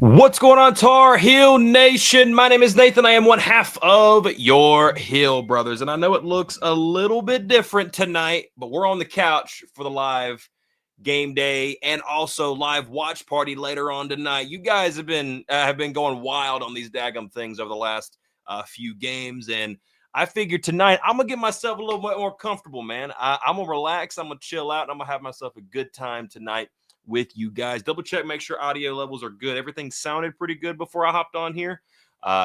What's going on, Tar Heel Nation? My name is Nathan. I am one half of your Hill Brothers, and I know it looks a little bit different tonight, but we're on the couch for the live game day and also live watch party later on tonight. You guys have been going wild on these daggum things over the last few games, and I figured tonight I'm gonna get myself a little bit more comfortable, man. I'm gonna relax. I'm gonna chill out, and I'm gonna have myself a good time tonight with you guys. Double check, make sure audio levels are good. Everything sounded pretty good before I hopped on here.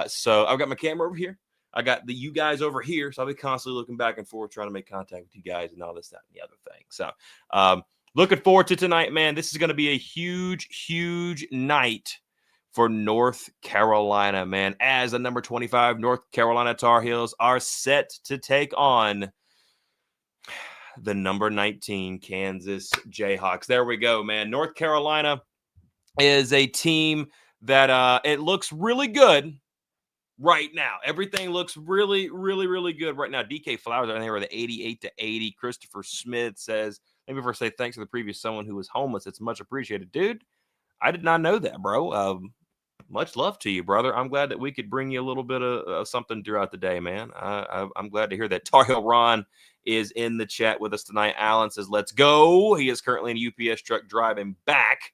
So I've got my camera over here. I got you guys over here. So I'll be constantly looking back and forth, trying to make contact with you guys and all this, that, and the other thing. So looking forward to tonight, man. This is going to be a huge, huge night for North Carolina, man. As the number 25 North Carolina Tar Heels are set to take on the number 19 Kansas Jayhawks. There we go, man. North Carolina is a team that it looks really good right now. Everything looks really, really, really good right now. DK Flowers are in there with the 88-80. Christopher Smith says, let me first say thanks to the previous someone who was homeless. It's much appreciated. Dude, I did not know that, bro. Much love to you, brother. I'm glad that we could bring you a little bit of something throughout the day, man. I'm glad to hear that. Tar Heel Ron is in the chat with us tonight. Alan says, let's go. He is currently in a UPS truck driving back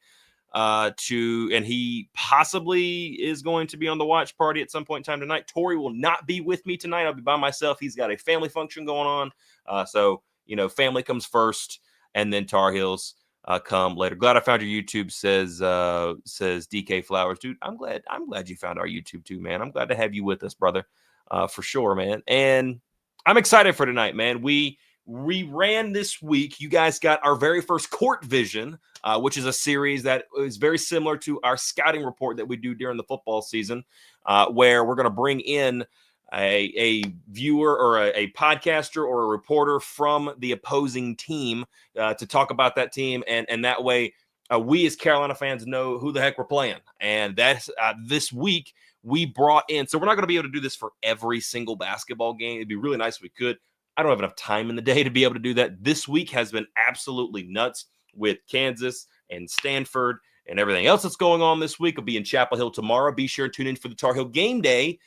and he possibly is going to be on the watch party at some point in time tonight. Tori will not be with me tonight. I'll be by myself. He's got a family function going on. So, family comes first, and then Tar Heels come later. Glad I found your YouTube, says DK Flowers. Dude, I'm glad you found our YouTube too, man. I'm glad to have you with us, brother. For sure, man. And I'm excited for tonight, man. We ran this week. You guys got our very first Court Vision, which is a series that is very similar to our scouting report that we do during the football season, where we're going to bring in a viewer or a podcaster or a reporter from the opposing team to talk about that team. And that way we as Carolina fans know who the heck we're playing. And that's this week we brought in. So we're not going to be able to do this for every single basketball game. It'd be really nice if we could. I don't have enough time in the day to be able to do that. This week has been absolutely nuts with Kansas and Stanford and everything else that's going on this week. I'll be in Chapel Hill tomorrow. Be sure to tune in for the Tar Heel Game Day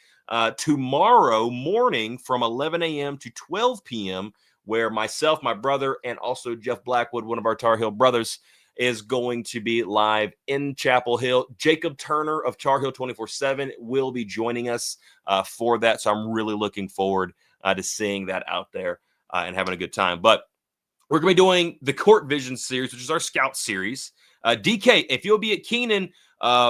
tomorrow morning from 11 a.m. to 12 p.m., where myself, my brother, and also Jeff Blackwood, one of our Tar Heel brothers, is going to be live in Chapel Hill. Jacob Turner of Tar Heel 24/7 will be joining us for that. So I'm really looking forward to seeing that out there and having a good time. But we're going to be doing the Court Vision series, which is our scout series. DK, if you'll be at Keenan,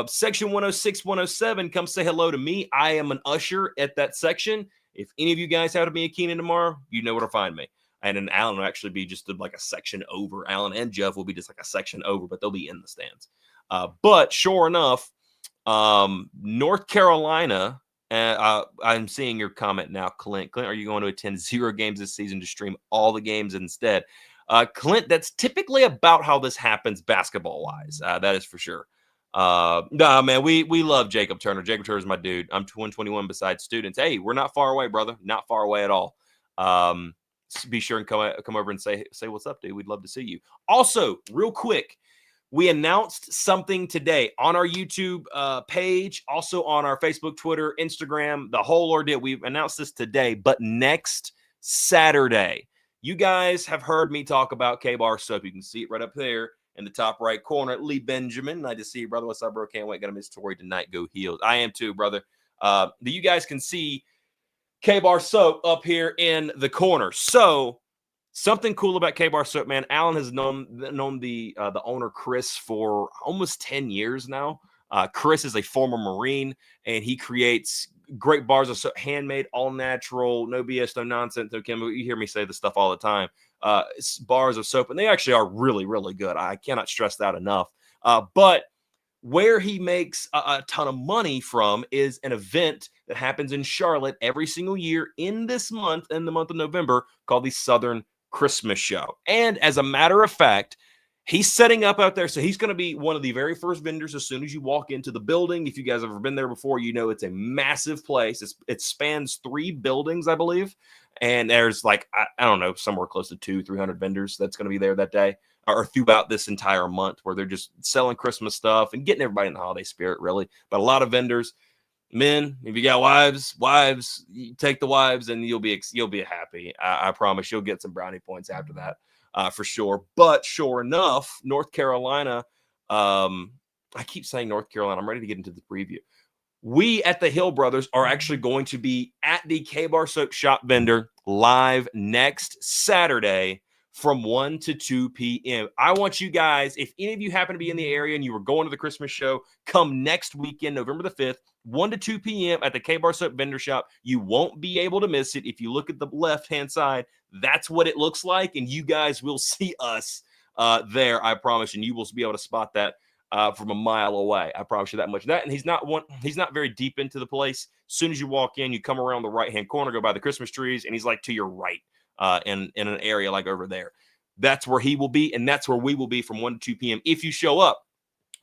section 106, 107, come say hello to me. I am an usher at that section. If any of you guys have to be at Keenan tomorrow, you know where to find me. And then Alan will actually be just like a section over. Alan and Jeff will be just like a section over, but they'll be in the stands. But sure enough, North Carolina, I'm seeing your comment now, Clint. Clint, are you going to attend 0 games this season to stream all the games instead? Clint, that's typically about how this happens basketball-wise. That is for sure. No, man, we love Jacob Turner. Jacob Turner is my dude. I'm 121 besides students. Hey, we're not far away, brother. Not far away at all. Be sure and come over and say what's up, dude. We'd love to see you. Also, real quick, we announced something today on our YouTube page, also on our Facebook, Twitter, Instagram, the whole ordeal. We've announced this today, but next Saturday, you guys have heard me talk about K-Bar Soap. You can see it right up there in the top right corner. Lee Benjamin, nice to see you, brother. What's up, bro? Can't wait. Gonna miss Tori tonight. Go Heels. I am too, brother. You guys can see K-Bar Soap up here in the corner. So something cool about K-Bar Soap, man. Alan has known the owner, Chris, for almost 10 years now. Chris is a former Marine, and he creates great bars of soap, handmade, all natural, no BS, no nonsense, no chemical. You hear me say this stuff all the time. Bars of soap, and they actually are really, really good. I cannot stress that enough. But where he makes a ton of money from is an event that happens in Charlotte every single year in this month, in the month of November, called the Southern Christmas Show. And as a matter of fact, he's setting up out there. So he's going to be one of the very first vendors as soon as you walk into the building. If you guys have ever been there before, you know it's a massive place. It spans 3 buildings, I believe. And there's like, I don't know, somewhere close to 200-300 vendors that's going to be there that day or throughout this entire month, where they're just selling Christmas stuff and getting everybody in the holiday spirit, really. But a lot of vendors, men, if you got wives, you take the wives and you'll be happy. I promise you'll get some brownie points after that, for sure. But sure enough, North Carolina, I keep saying North Carolina. I'm ready to get into the preview. We at the Hill Brothers are actually going to be at the K-Bar Soap Shop vendor live next Saturday from 1 to 2 p.m. I want you guys, if any of you happen to be in the area and you were going to the Christmas show, come next weekend, November the 5th, 1 to 2 p.m. at the K-Bar Soap vendor shop. You won't be able to miss it. If you look at the left-hand side, that's what it looks like, and you guys will see us there, I promise, and you will be able to spot that from a mile away. I promise you that much. That, and he's not very deep into the place. As soon as you walk in, you come around the right-hand corner, go by the Christmas trees, and he's like to your right in an area like over there. That's where he will be, and that's where we will be from 1 to 2 p.m. if you show up.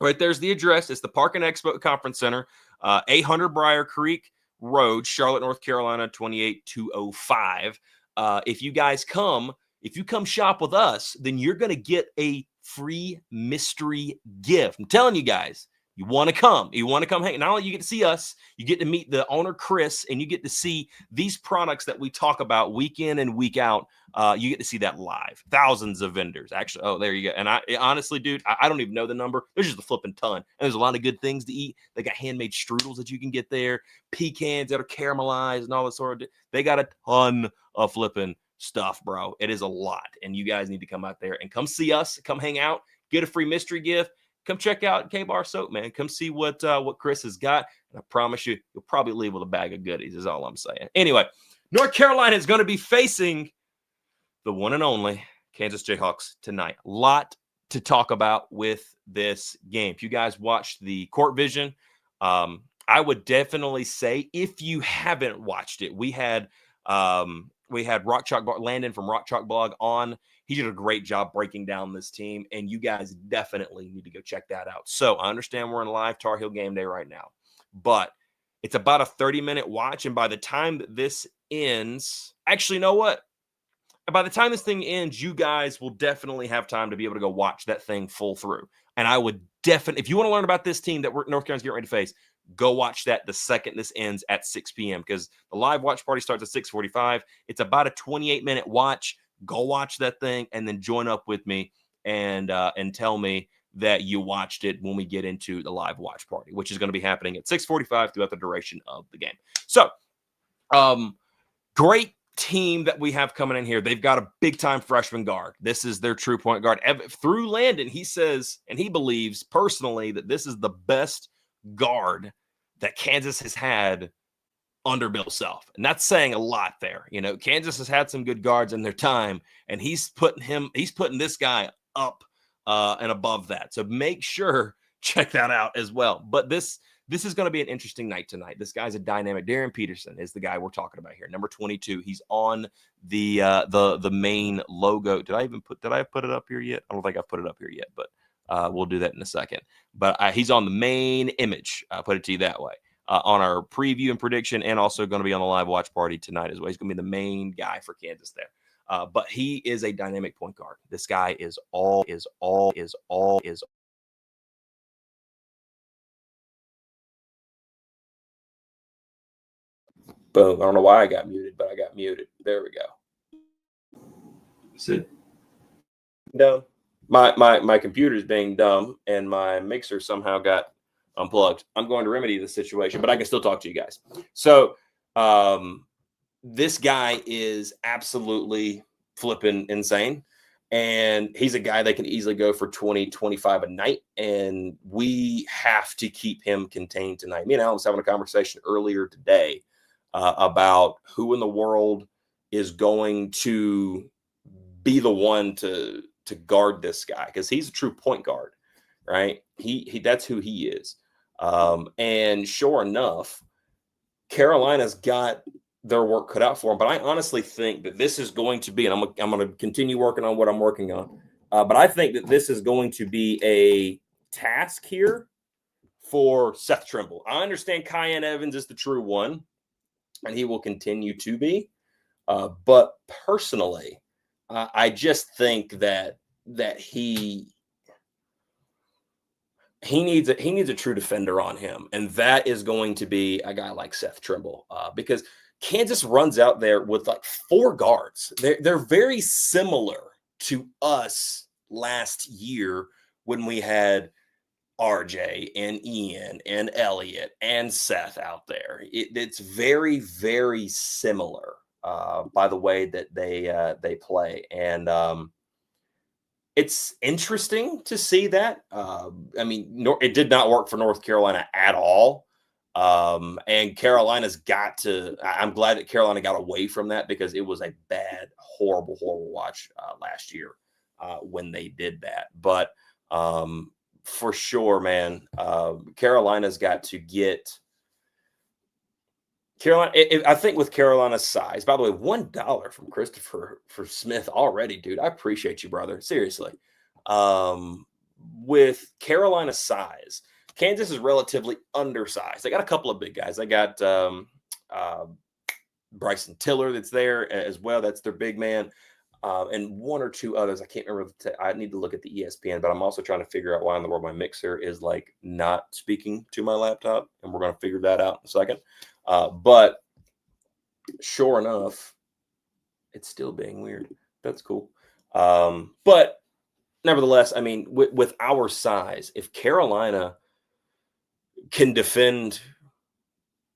Right there's the address. It's the Park and Expo Conference Center, 800 Briar Creek Road, Charlotte, North Carolina, 28205. If you guys come, if you come shop with us, then you're going to get a free mystery gift. I'm telling you guys, you want to come. You want to come hang. Not only you get to see us, you get to meet the owner, Chris, and you get to see these products that we talk about week in and week out. You get to see that live. Thousands of vendors, actually. Oh, there you go. And honestly, dude, I don't even know the number. There's just a flipping ton. And there's a lot of good things to eat. They got handmade strudels that you can get there, pecans that are caramelized and all that sort of. They got a ton of flipping stuff, bro. It is a lot, and you guys need to come out there and come see us, come hang out, get a free mystery gift, come check out K-Bar Soap, man. Come see what Chris has got, and I promise you, you'll probably leave with a bag of goodies, is all I'm saying. Anyway, North Carolina is going to be facing the one and only Kansas Jayhawks tonight. A lot to talk about with this game. If you guys watched the Court Vision, I would definitely say, if you haven't watched it, we had Rock Chalk Landon from Rock Chalk Blog on. He did a great job breaking down this team, and you guys definitely need to go check that out. So I understand we're in live Tar Heel game day right now, but it's about a 30-minute watch, and by the time that this ends, actually, you know what? By the time this thing ends, you guys will definitely have time to be able to go watch that thing full through. And I would definitely, if you want to learn about this team that North Carolina's getting ready to face, go watch that the second this ends at 6 p.m. because the live watch party starts at 6:45. It's about a 28-minute watch. Go watch that thing and then join up with me and tell me that you watched it when we get into the live watch party, which is going to be happening at 6:45 throughout the duration of the game. So, great team that we have coming in here. They've got a big-time freshman guard. This is their true point guard. Through Landon, he says, and he believes personally that this is the best guard that Kansas has had under Bill Self. And that's saying a lot there. You know, Kansas has had some good guards in their time, and he's putting this guy up and above that. So make sure, check that out as well. But this is going to be an interesting night tonight. This guy's a dynamic. Darren Peterson is the guy we're talking about here. Number 22. He's on the main logo. Did I put it up here yet? I don't think I've put it up here yet, but we'll do that in a second. But he's on the main image. I'll put it to you that way. On our preview and prediction, and also going to be on the live watch party tonight as well. He's going to be the main guy for Kansas there. But he is a dynamic point guard. This guy is all. Boom. I don't know why I got muted, but I got muted. There we go. Sit. No. My computer's being dumb, and my mixer somehow got unplugged. I'm going to remedy the situation, but I can still talk to you guys. So this guy is absolutely flipping insane. And he's a guy that can easily go for 20, 25 a night. And we have to keep him contained tonight. Me and Alan was having a conversation earlier today about who in the world is going to be the one to guard this guy, because he's a true point guard, right? He that's who he is. And sure enough, Carolina's got their work cut out for them. But I honestly think that this is going to be, and I'm going to continue working on what I'm working on. But I think that this is going to be a task here for Seth Trimble. I understand Kyan Evans is the true one, and he will continue to be. But personally, I just think that he needs a true defender on him, and that is going to be a guy like Seth Trimble, because Kansas runs out there with like four guards. They're very similar to us last year when we had RJ and Ian and Elliot and Seth out there. It's very, very similar, by the way that they play, and it's interesting to see that. I mean, it did not work for North Carolina at all. And Carolina's got to, I'm glad that Carolina got away from that because it was a bad, horrible, horrible watch last year when they did that. But for sure, man, Carolina's got to get. Carolina, I think with Carolina's size, by the way, $1 from Christopher for Smith already, dude. I appreciate you, brother. Seriously. With Carolina's size, Kansas is relatively undersized. They got a couple of big guys. They got Bryson Tiller that's there as well. That's their big man. And one or two others. I can't remember. I need to look at the ESPN, but I'm also trying to figure out why in the world my mixer is like not speaking to my laptop. And we're going to figure that out in a second. But sure enough, it's still being weird. That's cool. But nevertheless, I mean, with our size, if Carolina can defend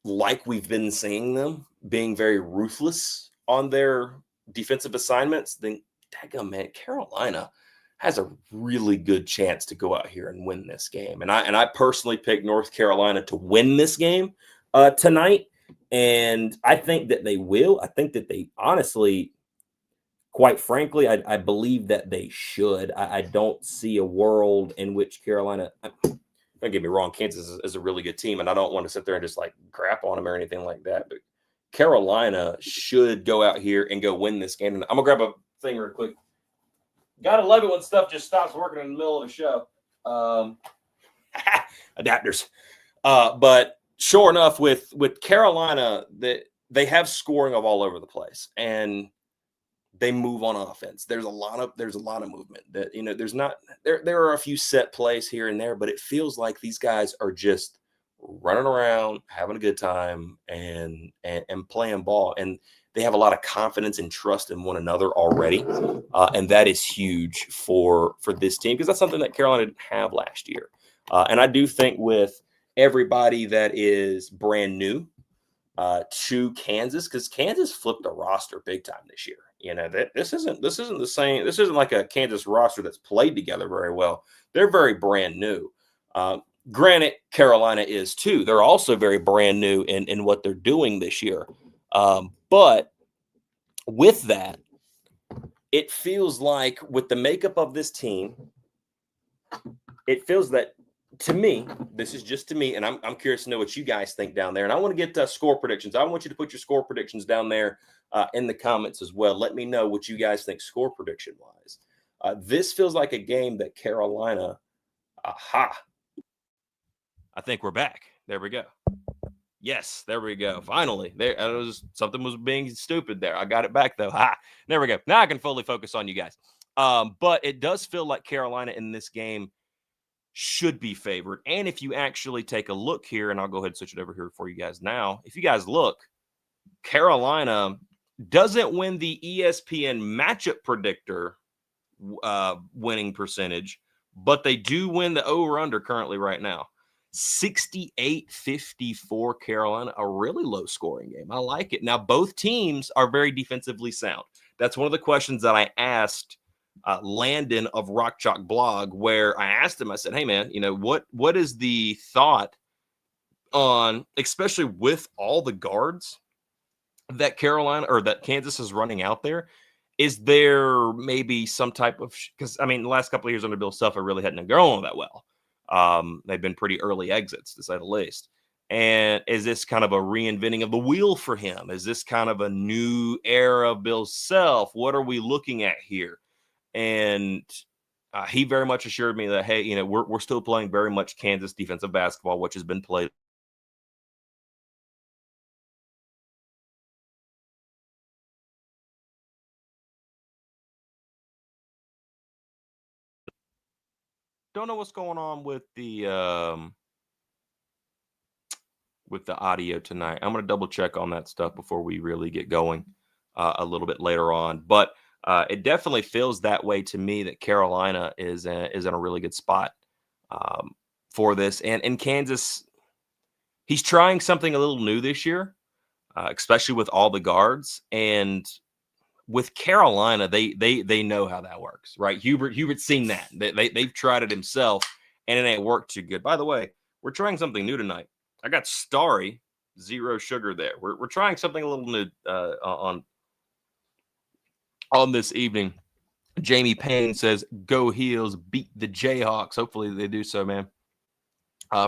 like we've been seeing them, being very ruthless on their defensive assignments, then daggum, man, Carolina has a really good chance to go out here and win this game. And I personally picked North Carolina to win this game tonight. And I think that they will. I think that they honestly, quite frankly, I believe that they should. I don't see a world in which Carolina, don't get me wrong, Kansas is a really good team, and I don't want to sit there and just like crap on them or anything like that. But Carolina should go out here and go win this game. And I'm going to grab a thing real quick. Gotta love it when stuff just stops working in the middle of the show. Adapters. But sure enough, with Carolina, they have scoring of all over the place, and they move on offense. There's a lot of movement. That there are a few set plays here and there, but it feels like these guys are just running around, having a good time, and playing ball. And they have a lot of confidence and trust in one another already, and that is huge for this team because that's something that Carolina didn't have last year. And I do think with everybody that is brand new to Kansas, because Kansas flipped the roster big time this year. This isn't the same. This isn't like a Kansas roster that's played together very well. They're very brand new. Granted, Carolina is too. They're also very brand new in what they're doing this year. But with that, it feels like with the makeup of this team, it feels that, to me, this is just to me, and I'm curious to know what you guys think down there. And I want to get score predictions. I want you to put your score predictions down there in the comments as well. Let me know what you guys think score prediction wise. This feels like a game that Carolina, I think we're back. There we go. Yes, there we go. Finally, something was being stupid there. I got it back though. There we go. Now I can fully focus on you guys. But it does feel like Carolina in this game should be favored. And if you actually take a look here, and I'll go ahead and switch it over here for you guys now. If you guys look, Carolina doesn't win the ESPN matchup predictor winning percentage, but they do win the over-under currently right now. 68-54 Carolina, a really low scoring game. I like it. Now, both teams are very defensively sound. That's one of the questions that I asked Landon of Rock Chalk Blog, where I asked him, I said, hey, man, what is the thought on, especially with all the guards that Carolina or that Kansas is running out there? Is there maybe some type of, because I mean, the last couple of years under Bill Self, it really hadn't gone all that well. They've been pretty early exits, to say the least. And is this kind of a reinventing of the wheel for him? Is this kind of a new era of Bill Self? What are we looking at here? And he very much assured me that, hey, we're still playing very much Kansas defensive basketball, which has been played Don't know what's going on with the audio tonight. I'm going to double check on that stuff before we really get going a little bit later on. But it definitely feels that way to me that Carolina is in a really good spot for this. And Kansas, he's trying something a little new this year, especially with all the guards. And with Carolina, they know how that works, right? Hubert's seen that. They've tried it himself, and it ain't worked too good. By the way, we're trying something new tonight. I got Starry, 0 sugar there. We're trying something a little new on this evening. Jamie Payne says, "Go Heels, beat the Jayhawks." Hopefully they do so, man.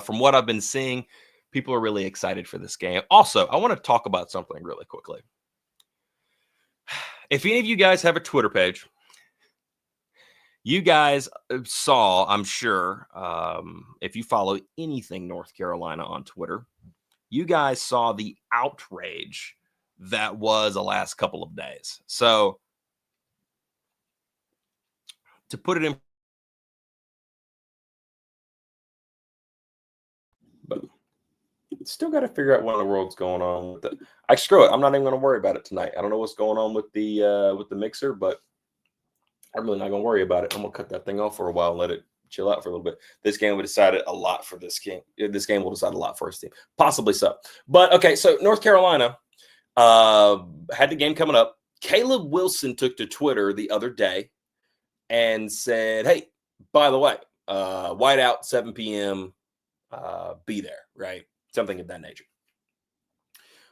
From what I've been seeing, people are really excited for this game. Also, I want to talk about something really quickly. If any of you guys have a Twitter page, you guys saw, I'm sure, if you follow anything North Carolina on Twitter, you guys saw the outrage that was the last couple of days. So, to put it in, but still got to figure out what in the world's going on with it. Screw it. I'm not even going to worry about it tonight. I don't know what's going on with the mixer, but I'm really not going to worry about it. I'm going to cut that thing off for a while and let it chill out for a little bit. This game will decide a lot for this game. This game will decide a lot for his team. Possibly so. But, okay, so North Carolina had the game coming up. Caleb Wilson took to Twitter the other day and said, hey, by the way, whiteout, 7 p.m., be there, right? Something of that nature.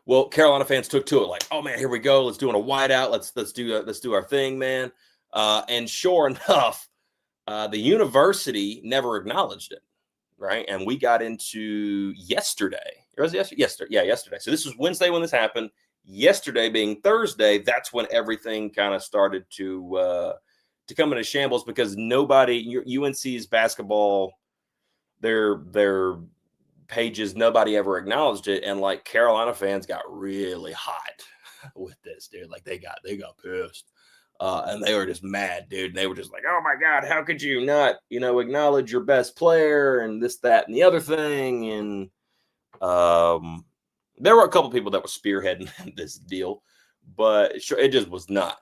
Well, Carolina fans took to it like, oh man, here we go. Let's do a whiteout. Let's do our thing, man. And sure enough, the university never acknowledged it, right? And we got into yesterday. Or was it yesterday? Yesterday. Yeah, yesterday. So this was Wednesday when this happened. Yesterday being Thursday, that's when everything kind of started to come into shambles because UNC's basketball, their pages, nobody ever acknowledged it, and like Carolina fans got really hot with this, dude. Like they got pissed, and they were just mad, dude. And they were just like, "Oh my god, how could you not, acknowledge your best player and this, that, and the other thing?" And there were a couple people that were spearheading this deal, but it just was not.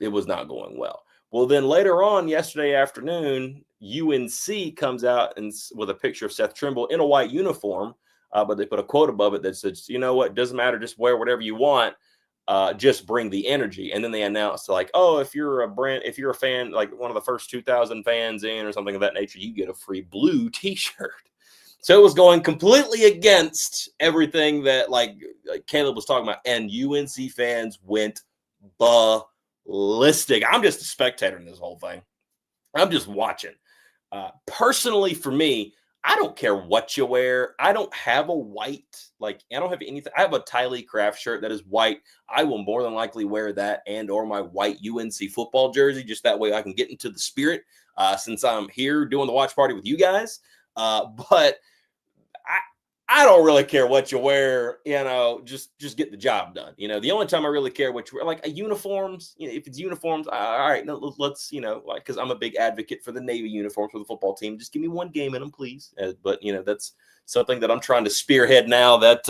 It was not going well. Well, then later on yesterday afternoon, UNC comes out and with a picture of Seth Trimble in a white uniform, but they put a quote above it that says, "You know what? Doesn't matter. Just wear whatever you want. Just bring the energy." And then they announced like, "Oh, if you're a fan, like one of the first 2,000 fans in or something of that nature, you get a free blue T-shirt." So it was going completely against everything that like Caleb was talking about, and UNC fans went ballistic. I'm just a spectator in this whole thing. I'm just watching. Personally, for me, I don't care what you wear. I don't have a white, I don't have anything. I have a Tylee Craft shirt that is white. I will more than likely wear that and or my white UNC football jersey, just that way I can get into the spirit since I'm here doing the watch party with you guys. But I don't really care what you wear, just get the job done. The only time I really care what you wear, like uniforms, if it's uniforms, all right, no, let's, because I'm a big advocate for the Navy uniforms for the football team. Just give me one game in them, please. But, that's something that I'm trying to spearhead now that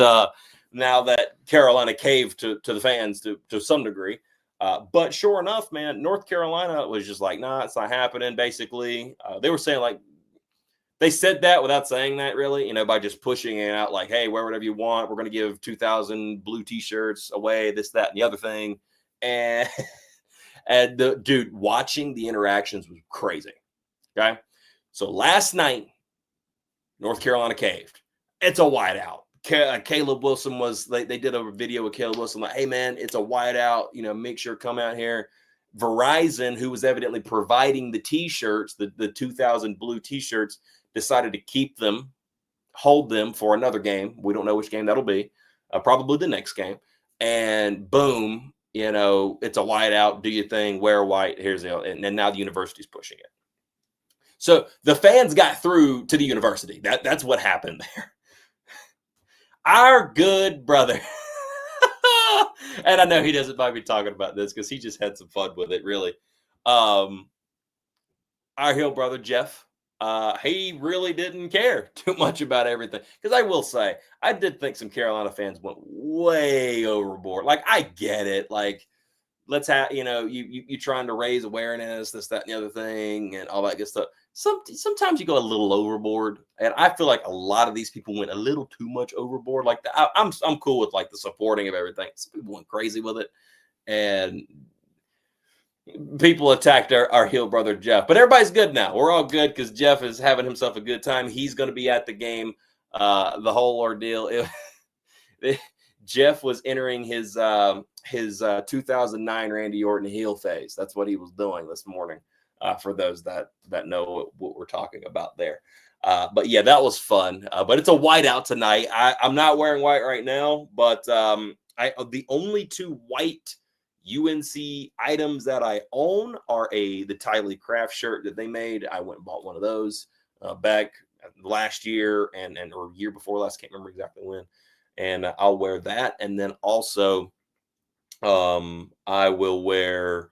Carolina caved to the fans to some degree. But sure enough, man, North Carolina was just like, nah, it's not happening, basically. They were saying like, they said that without saying that, really, by just pushing it out like, hey, wear whatever you want. We're going to give 2,000 blue T-shirts away, this, that, and the other thing. And, dude, watching the interactions was crazy. Okay. So last night, North Carolina caved. It's a whiteout. Caleb Wilson they did a video with Caleb Wilson like, hey, man, it's a whiteout. Make sure to come out here. Verizon, who was evidently providing the T-shirts, the 2,000 blue T-shirts, decided to hold them for another game. We don't know which game that'll be, probably the next game. And boom, it's a whiteout. Do your thing, wear white. Here's and now the university's pushing it. So the fans got through to the university. That's what happened there. Our good brother, and I know he doesn't mind me talking about this because he just had some fun with it, really. Our Hill brother, Jeff, he really didn't care too much about everything. Because I will say, I did think some Carolina fans went way overboard. Like, I get it. Like, let's have you trying to raise awareness, this, that, and the other thing, and all that good stuff. Sometimes you go a little overboard, and I feel like a lot of these people went a little too much overboard. Like, I'm cool with like the supporting of everything. Some people went crazy with it, and people attacked our heel brother Jeff, but everybody's good now. We're all good because Jeff is having himself a good time. He's going to be at the game. The whole ordeal. Jeff was entering his 2009 Randy Orton heel phase. That's what he was doing this morning. For those that know what we're talking about there. But yeah, that was fun. But it's a whiteout tonight. I'm not wearing white right now, but the only two white UNC items that I own are the Tylee Craft shirt that they made. I went and bought one of those back last year or year before last. Can't remember exactly when. And I'll wear that. And then also I will wear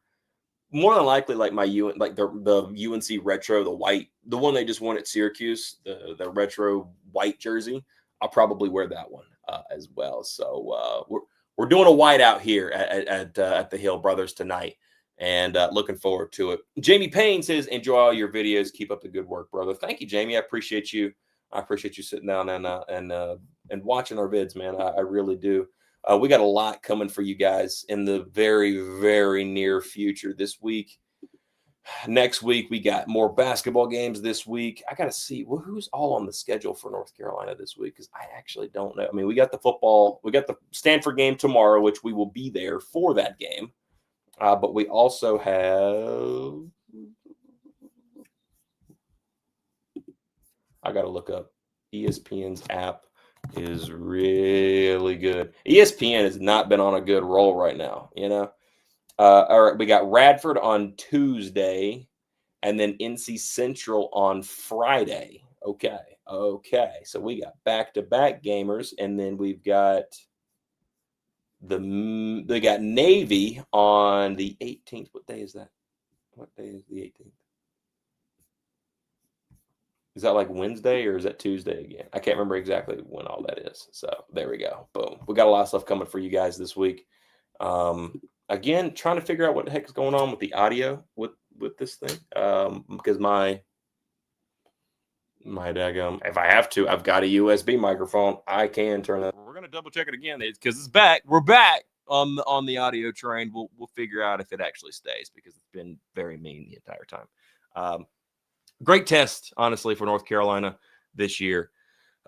more than likely like the UNC retro, the one they just won at Syracuse, the retro white jersey. I'll probably wear that one as well. So we're doing a whiteout here at the Hill Brothers tonight, and looking forward to it. Jamie Payne says, "Enjoy all your videos. Keep up the good work, brother." Thank you, Jamie. I appreciate you. I appreciate you sitting down and watching our vids, man. I really do. We got a lot coming for you guys in the very, very near future this week. Next week, we got more basketball games this week. I got to see who's all on the schedule for North Carolina this week, because I actually don't know. I mean, we got the football. We got the Stanford game tomorrow, which we will be there for that game. But we also have – I got to look up. ESPN's app is really good. ESPN has not been on a good roll right now, all right, we got Radford on Tuesday and then NC Central on Friday. Okay. So we got back-to-back gamers, and then we've got they got Navy on the 18th. What day is that? What day is the 18th? Is that like Wednesday or is that Tuesday again? I can't remember exactly when all that is. So there we go. Boom. We got a lot of stuff coming for you guys this week. Again, trying to figure out what the heck is going on with the audio with this thing. Because my daggum, if I have to, I've got a USB microphone. I can turn it. We're gonna double check it again because it's back. We're back on the audio train. We'll figure out if it actually stays, because it's been very mean the entire time. Great test, honestly, for North Carolina this year,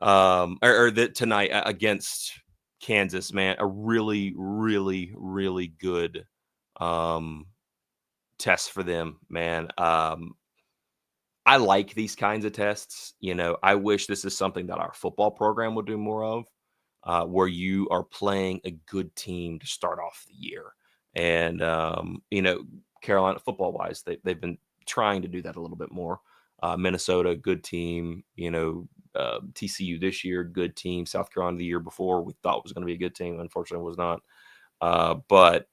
tonight against Kansas, man. A really, really, really good test for them, man. I like these kinds of tests. I wish this is something that our football program would do more of, where you are playing a good team to start off the year. And, Carolina football-wise, they've been trying to do that a little bit more. Minnesota, good team. TCU this year, good team. South Carolina the year before, we thought was going to be a good team. Unfortunately, was not. But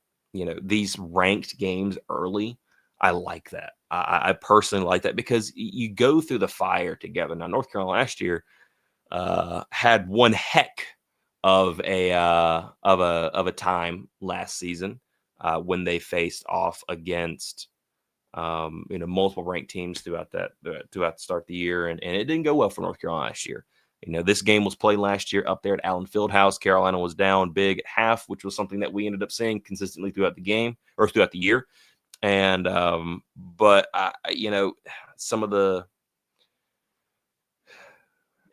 these ranked games early, I like that. I personally like that, because you go through the fire together. Now, North Carolina last year had one heck of a time last season when they faced off against multiple ranked teams throughout the start of the year, and it didn't go well for North Carolina last year. This game was played last year up there at Allen Fieldhouse. Carolina was down big at half, which was something that we ended up seeing consistently throughout the game, or throughout the year. And but some of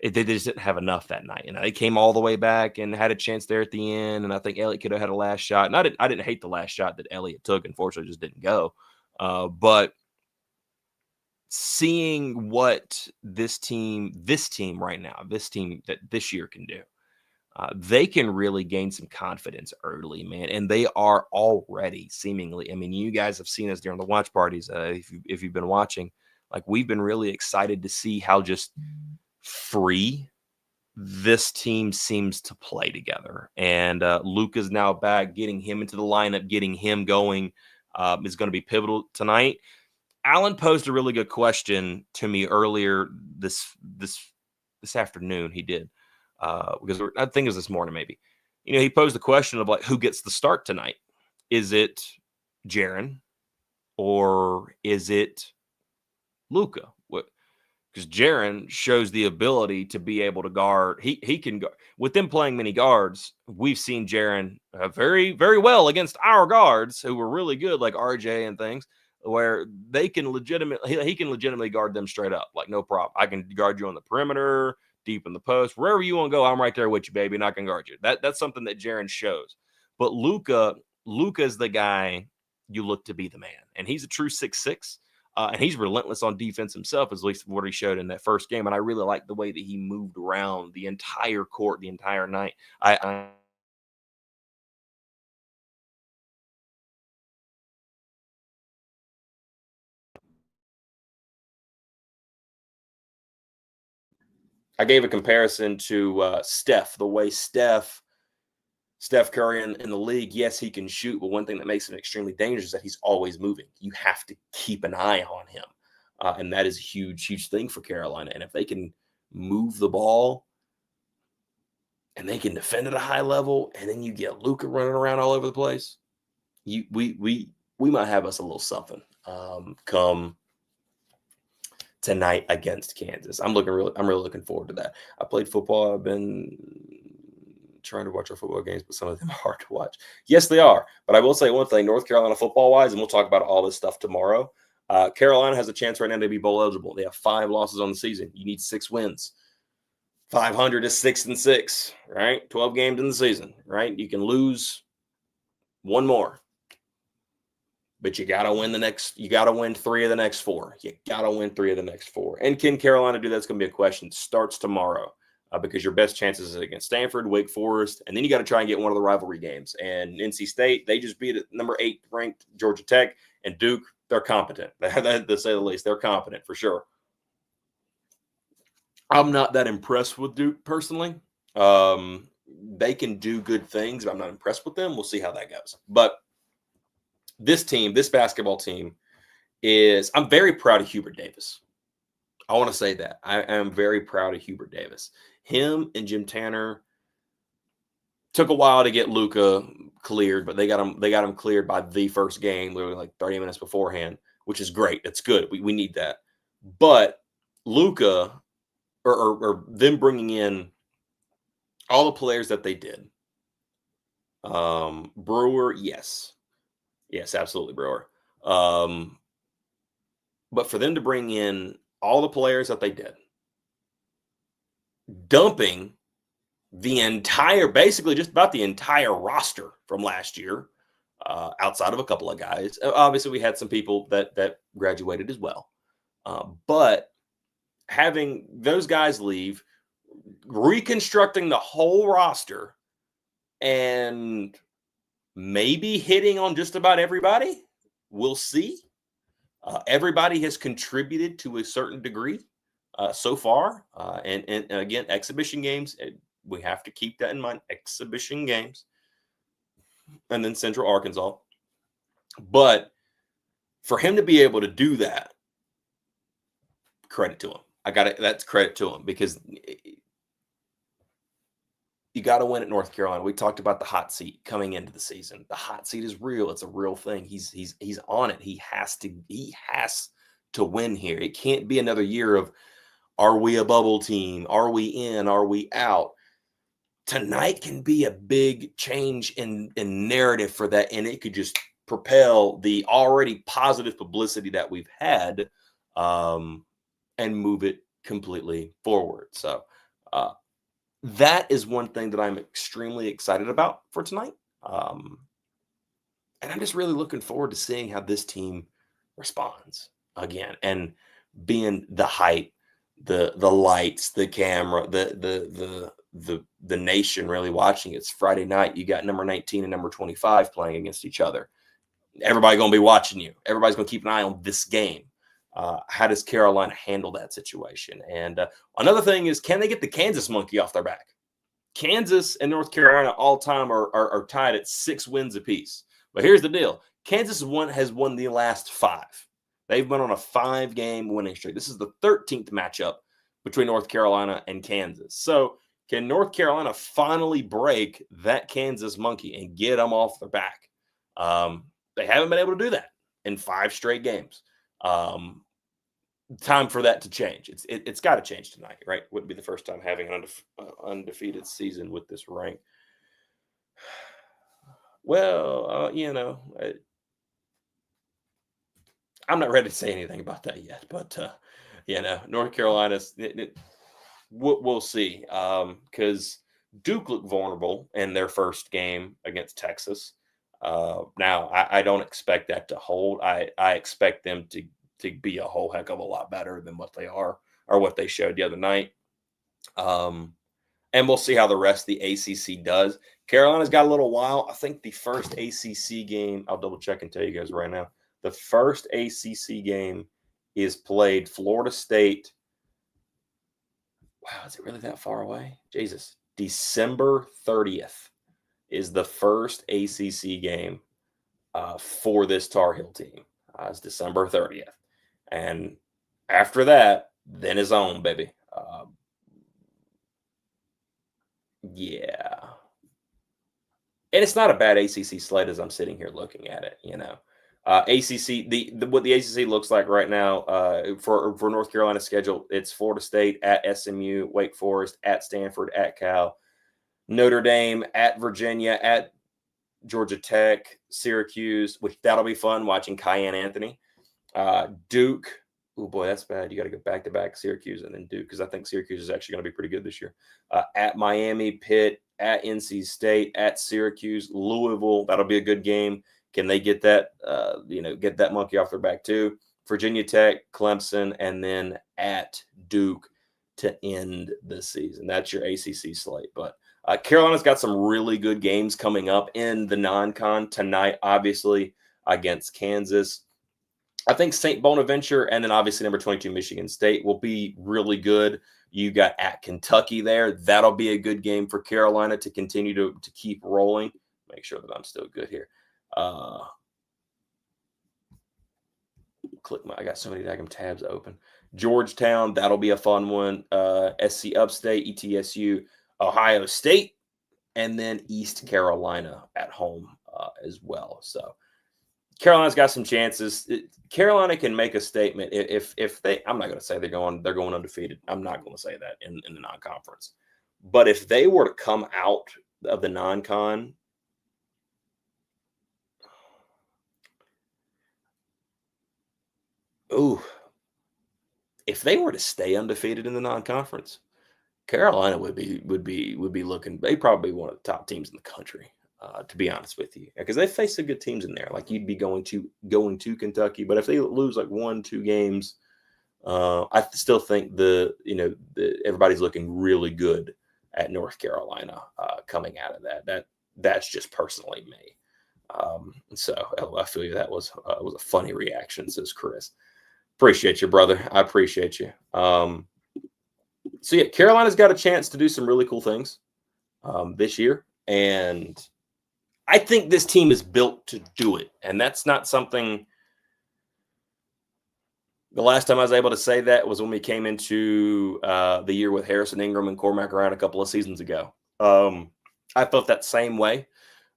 they just didn't have enough that night. They came all the way back and had a chance there at the end, and I think Elliott could have had a last shot. And I didn't hate the last shot that Elliott took. Unfortunately, just didn't go. But seeing what this team right now, that this year can do, they can really gain some confidence early, man. And they are already seemingly, I mean, you guys have seen us during the watch parties. If you've been watching, like, we've been really excited to see how just free this team seems to play together. And Luke is now back. Getting him into the lineup, getting him going is going to be pivotal tonight. Alan posed a really good question to me earlier this afternoon. He did because I think it was this morning maybe. He posed the question of like who gets the start tonight. Is it Jaren or is it Luka? Because Jaren shows the ability to be able to guard. He can guard. With them playing many guards, we've seen Jaren very, very well against our guards who were really good, like RJ and things, where he can legitimately guard them straight up, like no problem. I can guard you on the perimeter, deep in the post, wherever you want to go. I'm right there with you, baby, and I can guard you. That's something that Jaren shows. But Luka's the guy you look to be the man, and he's a true 6'6". And he's relentless on defense himself, at least what he showed in that first game. And I really like the way that he moved around the entire court the entire night. I gave a comparison to Steph, the way Steph Curry in the league, yes, he can shoot, but one thing that makes him extremely dangerous is that he's always moving. You have to keep an eye on him. And that is a huge, huge thing for Carolina. And if they can move the ball and they can defend at a high level, and then you get Luka running around all over the place, we might have us a little something come tonight against Kansas. I'm really looking forward to that. I played football. I've been trying to watch our football games, but some of them are hard to watch. Yes, they are. But I will say one thing, North Carolina football-wise, and we'll talk about all this stuff tomorrow. Carolina has a chance right now to be bowl eligible. They have 5 losses on the season. You need 6 wins. 500 is 6-6, right? 12 games in the season, right? You can lose one more, but you got to win you got to win 3 of the next 4. You got to win 3 of the next 4. And can Carolina do that? That's going to be a question. Starts tomorrow because your best chances is against Stanford, Wake Forest, and then you got to try and get one of the rivalry games. And NC State, they just beat number 8 ranked Georgia Tech, and Duke, they're competent. To say the least, they're competent for sure. I'm not that impressed with Duke personally. They can do good things, but I'm not impressed with them. We'll see how that goes. But this basketball team I'm very proud of Hubert Davis. I want to say that. I am very proud of Hubert Davis. Him and Jim Tanner took a while to get Luka cleared, but they got him cleared by the first game, literally like 30 minutes beforehand, which is great. That's good. We need that. But Luka, or them bringing in all the players that they did. Brewer, yes, absolutely Brewer. But for them to bring in all the players that they did, dumping basically just about the entire roster from last year, outside of a couple of guys. Obviously, we had some people that graduated as well. But having those guys leave, reconstructing the whole roster, and maybe hitting on just about everybody, we'll see. Everybody has contributed to a certain degree so far. And again, exhibition games, we have to keep that in mind. Exhibition games. And then Central Arkansas. But for him to be able to do that, credit to him. That's credit to him, because you got to win at North Carolina. We talked about the hot seat coming into the season. The hot seat is real. It's a real thing. He's on it. He has to win here. It can't be another year of, are we a bubble team? Are we in? Are we out? Tonight can be a big change in narrative for that, and it could just propel the already positive publicity that we've had, and move it completely forward. So that is one thing that I'm extremely excited about for tonight. And I'm just really looking forward to seeing how this team responds again, and being the hype, the lights, the camera, the nation really watching. It's Friday night. You got number 19 and number 25 playing against each other. Everybody going to be watching you. Everybody's going to keep an eye on this game. How does Carolina handle that situation? And another thing is, can they get the Kansas monkey off their back? Kansas and North Carolina all time are tied at 6 wins apiece. But here's the deal. Kansas has won the last 5. They've been on a 5-game winning streak. This is the 13th matchup between North Carolina and Kansas. So can North Carolina finally break that Kansas monkey and get them off their back? They haven't been able to do that in 5 straight games. Time for that to change. It's got to change tonight, right? Wouldn't be the first time having an undefeated season with this rank. Well, I'm not ready to say anything about that yet, but North Carolina's. We'll see, because Duke looked vulnerable in their first game against Texas. Now, I don't expect that to hold. I expect them to be a whole heck of a lot better than what they are or what they showed the other night. And we'll see how the rest of the ACC does. Carolina's got a little while. I think the first ACC game, I'll double check and tell you guys right now. The first ACC game is played Florida State. Wow, is it really that far away? Jesus. December 30th is the first ACC game for this Tar Heel team. It's December 30th. And after that, then it's on, baby. Yeah. And it's not a bad ACC slate as I'm sitting here looking at it, ACC, what the ACC looks like right now for North Carolina's schedule, it's Florida State, at SMU, Wake Forest, at Stanford, at Cal, Notre Dame, at Virginia, at Georgia Tech, Syracuse, which that'll be fun watching Cayenne Anthony, Duke. Oh boy, that's bad. You got to go back-to-back Syracuse and then Duke, because I think Syracuse is actually going to be pretty good this year. At Miami, Pitt, at NC State, at Syracuse, Louisville. That'll be a good game. Can they get that, get that monkey off their back too? Virginia Tech, Clemson, and then at Duke to end the season. That's your ACC slate. But Carolina's got some really good games coming up in the non-con tonight, obviously, against Kansas. I think St. Bonaventure and then obviously number 22 Michigan State will be really good. You got at Kentucky there. That'll be a good game for Carolina to continue to keep rolling. Make sure that I'm still good here. I got so many daggum tabs open. Georgetown, that'll be a fun one. SC Upstate, ETSU, Ohio State, and then East Carolina at home as well. So Carolina's got some chances. Carolina can make a statement if they. I'm not going to say they're going undefeated. I'm not going to say that in the non-conference. But if they were to come out of the non-con, if they were to stay undefeated in the non-conference, Carolina would be looking. They probably one of the top teams in the country. To be honest with you, because they face some good teams in there. Like you'd be going to Kentucky, but if they lose like 1-2 games, I still think everybody's looking really good at North Carolina coming out of that. That's just personally me. So I feel you. That was a funny reaction, says Chris. Appreciate you, brother. I appreciate you. So yeah, Carolina's got a chance to do some really cool things this year, and I think this team is built to do it. And that's not something. The last time I was able to say that was when we came into the year with Harrison Ingram and Cormac around a couple of seasons ago. I felt that same way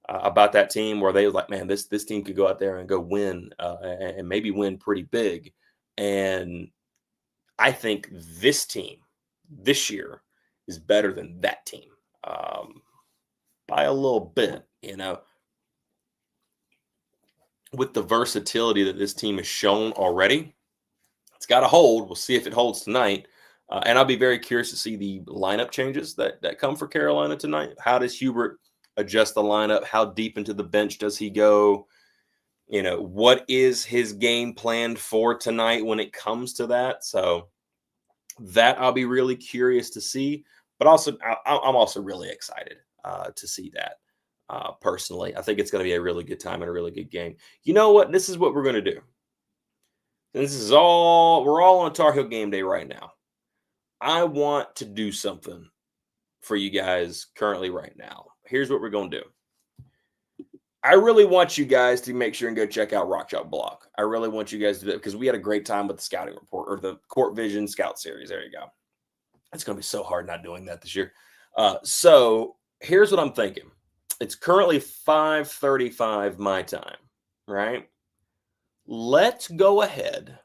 about that team, where they was like, man, this team could go out there and go win and maybe win pretty big. And I think this team this year is better than that team by a little bit, with the versatility that this team has shown already. It's got to hold. We'll see if it holds tonight. And I'll be very curious to see the lineup changes that come for Carolina tonight. How does Hubert adjust the lineup? How deep into the bench does he go? What is his game plan for tonight when it comes to that? So that I'll be really curious to see. But also, I'm also really excited to see that. Personally, I think it's going to be a really good time and a really good game. You know what? This is what we're going to do. We're all on Tar Heel Game Day right now. I want to do something for you guys currently right now. Here's what we're going to do. I really want you guys to make sure and go check out Rock Chalk Blog. I really want you guys to do it because we had a great time with the scouting report or the Court Vision Scout Series. There you go. It's going to be so hard not doing that this year. So here's what I'm thinking. It's currently 5:35 my time, right? Let's go ahead.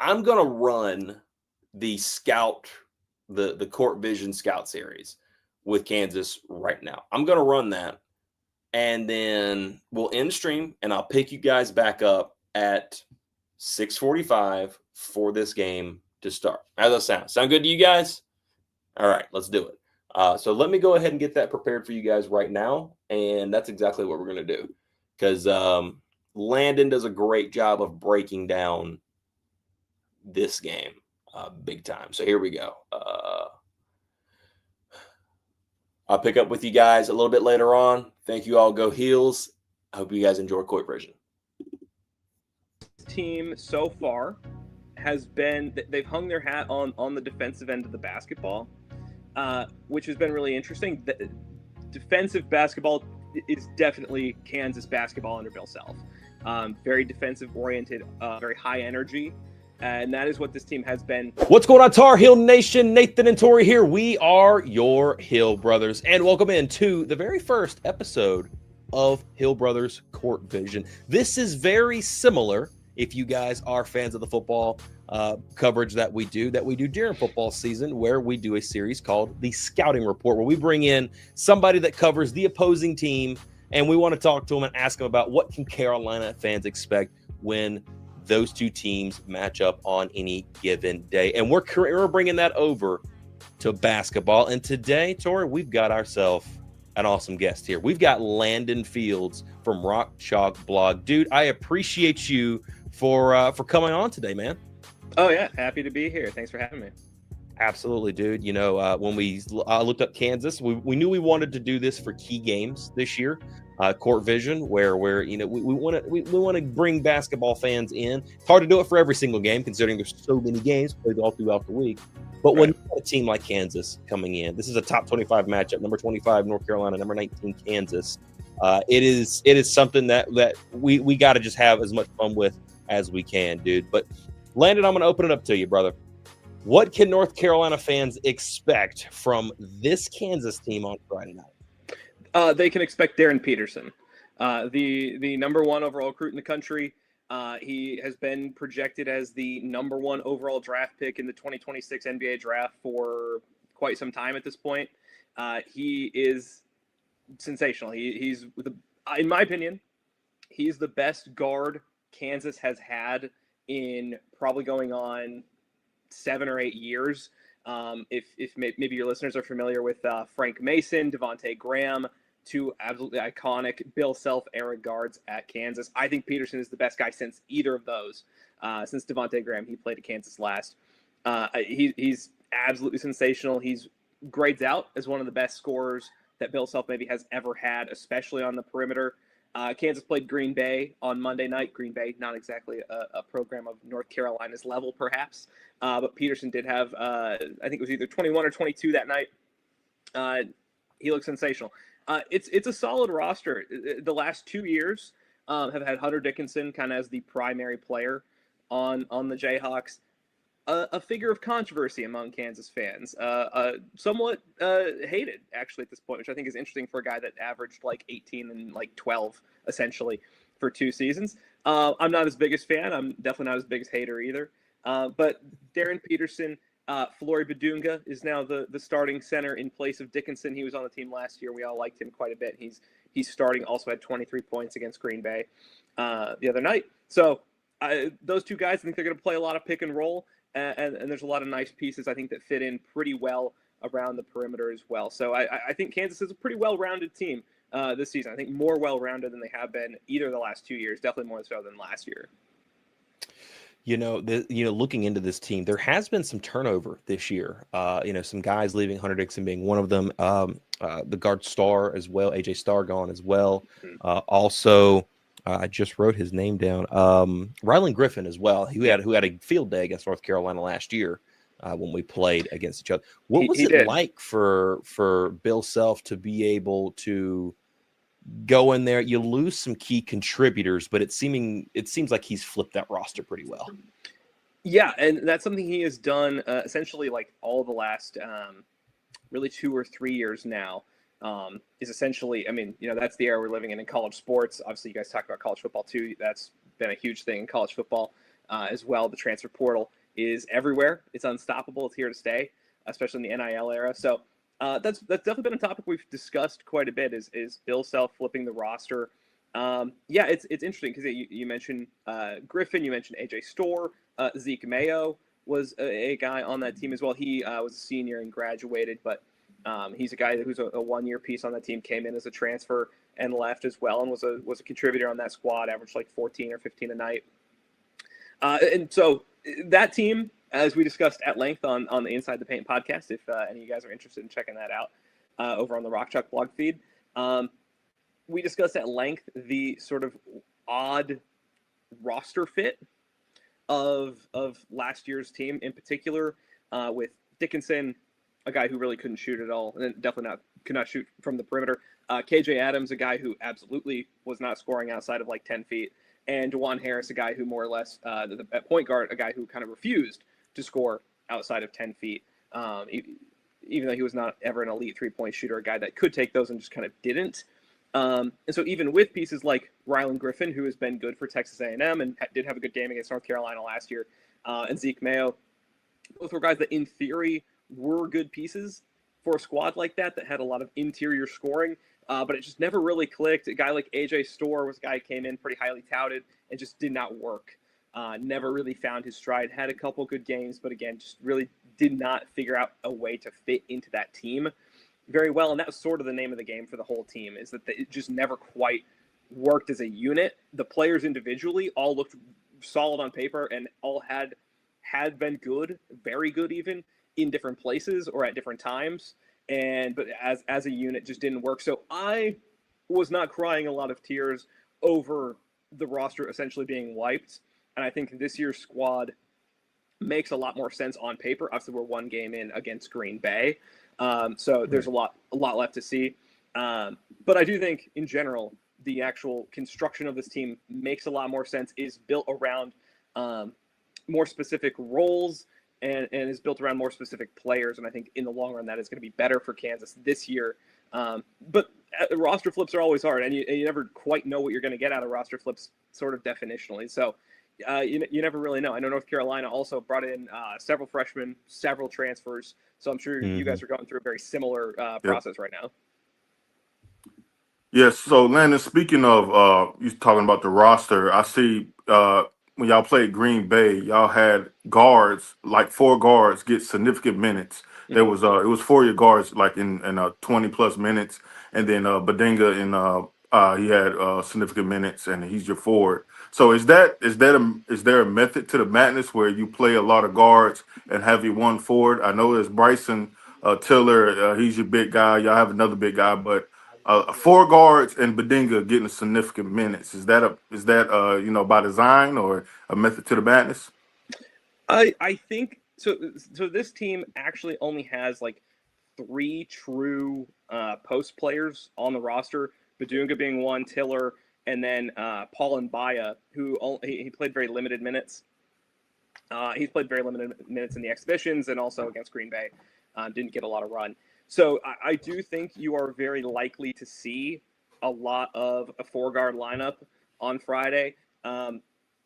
I'm going to run the the Court Vision Scout Series with Kansas right now. I'm going to run that. And then we'll end stream, and I'll pick you guys back up at 6:45 for this game to start. How does that sound? Sound good to you guys? All right, let's do it. So let me go ahead and get that prepared for you guys right now, and that's exactly what we're going to do because Landon does a great job of breaking down this game big time. So here we go. I'll pick up with you guys a little bit later on. Thank you all. Go Heels. I hope you guys enjoy Court Vision. Team so far has been, they've hung their hat on the defensive end of the basketball, which has been really interesting. The defensive basketball is definitely Kansas basketball under Bill Self. Very defensive oriented, very high energy. And that is what this team has been. What's going on, Tar Heel Nation? Nathan and Tori here. We are your Hill Brothers, and welcome into the very first episode of Hill Brothers Court Vision. This is very similar, if you guys are fans of the football coverage that we do during football season, where we do a series called the Scouting Report, where we bring in somebody that covers the opposing team, and we want to talk to them and ask them about what can Carolina fans expect when those two teams match up on any given day. And we're bringing that over to basketball. And today, Tori, we've got ourselves an awesome guest here. We've got Landon Fields from Rock Chalk Blog. Dude, I appreciate you for coming on today, man. Oh, yeah. Happy to be here. Thanks for having me. Absolutely, dude. You know, when we looked up Kansas, we knew we wanted to do this for key games this year. Court Vision, where you know we want to bring basketball fans in. It's hard to do it for every single game, considering there's so many games played all throughout the week. But when you have a team like Kansas coming in, this is a top 25 matchup. Number 25 North Carolina, number 19 Kansas. It is something that we got to just have as much fun with as we can, dude. But Landon, I'm going to open it up to you, brother. What can North Carolina fans expect from this Kansas team on Friday night? They can expect Darren Peterson, the number one overall recruit in the country. He has been projected as the number one overall draft pick in the 2026 NBA draft for quite some time at this point. He is sensational. He's in my opinion, he's the best guard Kansas has had in probably going on 7 or 8 years. If maybe your listeners are familiar with Frank Mason, Devontae Graham, two absolutely iconic Bill Self era guards at Kansas. I think Peterson is the best guy since either of those. Since Devontae Graham, he played at Kansas last. He's absolutely sensational. He's grades out as one of the best scorers that Bill Self maybe has ever had, especially on the perimeter. Kansas played Green Bay on Monday night. Green Bay, not exactly a program of North Carolina's level, perhaps. But Peterson did have, I think it was either 21 or 22 that night. He looks sensational. It's a solid roster. The last 2 years have had Hunter Dickinson kind of as the primary player on the Jayhawks. A figure of controversy among Kansas fans, somewhat hated actually at this point, which I think is interesting for a guy that averaged like 18 and like 12 essentially for 2 seasons. I'm not his biggest fan. I'm definitely not his biggest hater either. But Darren Peterson, Flory Badunga is now the starting center in place of Dickinson. He was on the team last year. We all liked him quite a bit. He's starting, also had 23 points against Green Bay the other night. So those two guys, I think they're going to play a lot of pick and roll. And there's a lot of nice pieces, I think, that fit in pretty well around the perimeter as well. So I think Kansas is a pretty well-rounded team this season. I think more well-rounded than they have been either of the last 2 years, definitely more so than last year. You know, looking into this team, there has been some turnover this year. Some guys leaving, Hunter Dixon being one of them. The guard Star as well, AJ Star gone as well. Also, I just wrote his name down. Rylan Griffin as well, who had a field day against North Carolina last year when we played against each other. What was it like for Bill Self to be able to go in there. You lose some key contributors, but it seems like he's flipped that roster pretty well. Yeah, and that's something he has done essentially like all the last really 2 or 3 years now. Is essentially, I mean, that's the era we're living in college sports. Obviously, you guys talk about college football too. That's been a huge thing in college football as well. The transfer portal is everywhere. It's unstoppable. It's here to stay, especially in the NIL era. So that's definitely been a topic we've discussed quite a bit. Is Bill Self flipping the roster? Yeah, it's interesting because you mentioned Griffin, you mentioned AJ Storr, Zeke Mayo was a guy on that team as well. He was a senior and graduated, but he's a guy who's a 1-year piece on that team, came in as a transfer and left as well, and was a contributor on that squad, averaged like 14 or 15 a night. And so that team, as we discussed at length on the Inside the Paint podcast, if any of you guys are interested in checking that out over on the Rock Chalk blog feed, we discussed at length the sort of odd roster fit of last year's team, in particular with Dickinson, a guy who really couldn't shoot at all, and definitely could not shoot from the perimeter. KJ Adams, a guy who absolutely was not scoring outside of like 10 feet. And DeJuan Harris, a guy who more or less, at point guard, a guy who kind of refused to score outside of 10 feet, even though he was not ever an elite three-point shooter, a guy that could take those and just kind of didn't. And so even with pieces like Rylan Griffin, who has been good for Texas A&M and did have a good game against North Carolina last year, and Zeke Mayo, both were guys that in theory were good pieces for a squad like that had a lot of interior scoring, but it just never really clicked. A guy like AJ Storr was a guy who came in pretty highly touted and just did not work. Never really found his stride, had a couple good games, but again, just really did not figure out a way to fit into that team very well. And that was sort of the name of the game for the whole team, is that it just never quite worked as a unit. The players individually all looked solid on paper and all had been good, very good even, in different places or at different times. But as a unit just didn't work. So I was not crying a lot of tears over the roster essentially being wiped. And I think this year's squad makes a lot more sense on paper. Obviously, we're 1 game in against Green Bay. So there's a lot left to see. But I do think in general, the actual construction of this team makes a lot more sense, is built around more specific roles and is built around more specific players. And I think in the long run, that is going to be better for Kansas this year. But roster flips are always hard, and you never quite know what you're going to get out of roster flips sort of definitionally. So you never really know. I know North Carolina also brought in several freshmen, several transfers. So I'm sure you guys are going through a very similar process right now. Yes. So, Landon, speaking of you talking about the roster, I see when y'all played Green Bay, y'all had guards, like 4 guards, get significant minutes. There was it was 4 of your guards like in 20 plus minutes, and then Badinga he had significant minutes, and he's your forward. So is there a method to the madness where you play a lot of guards and have your one forward? I know there's Bryson Tiller, he's your big guy. Y'all have another big guy, but 4 guards and Badinga getting significant minutes. Is that by design or a method to the madness? I think so. So this team actually only has like 3 true post players on the roster. Badunga being one, Tiller, and then Paul Mbaya, who he played very limited minutes. He's played very limited minutes in the exhibitions and also against Green Bay. Didn't get a lot of run. So I do think you are very likely to see a lot of a 4-guard lineup on Friday.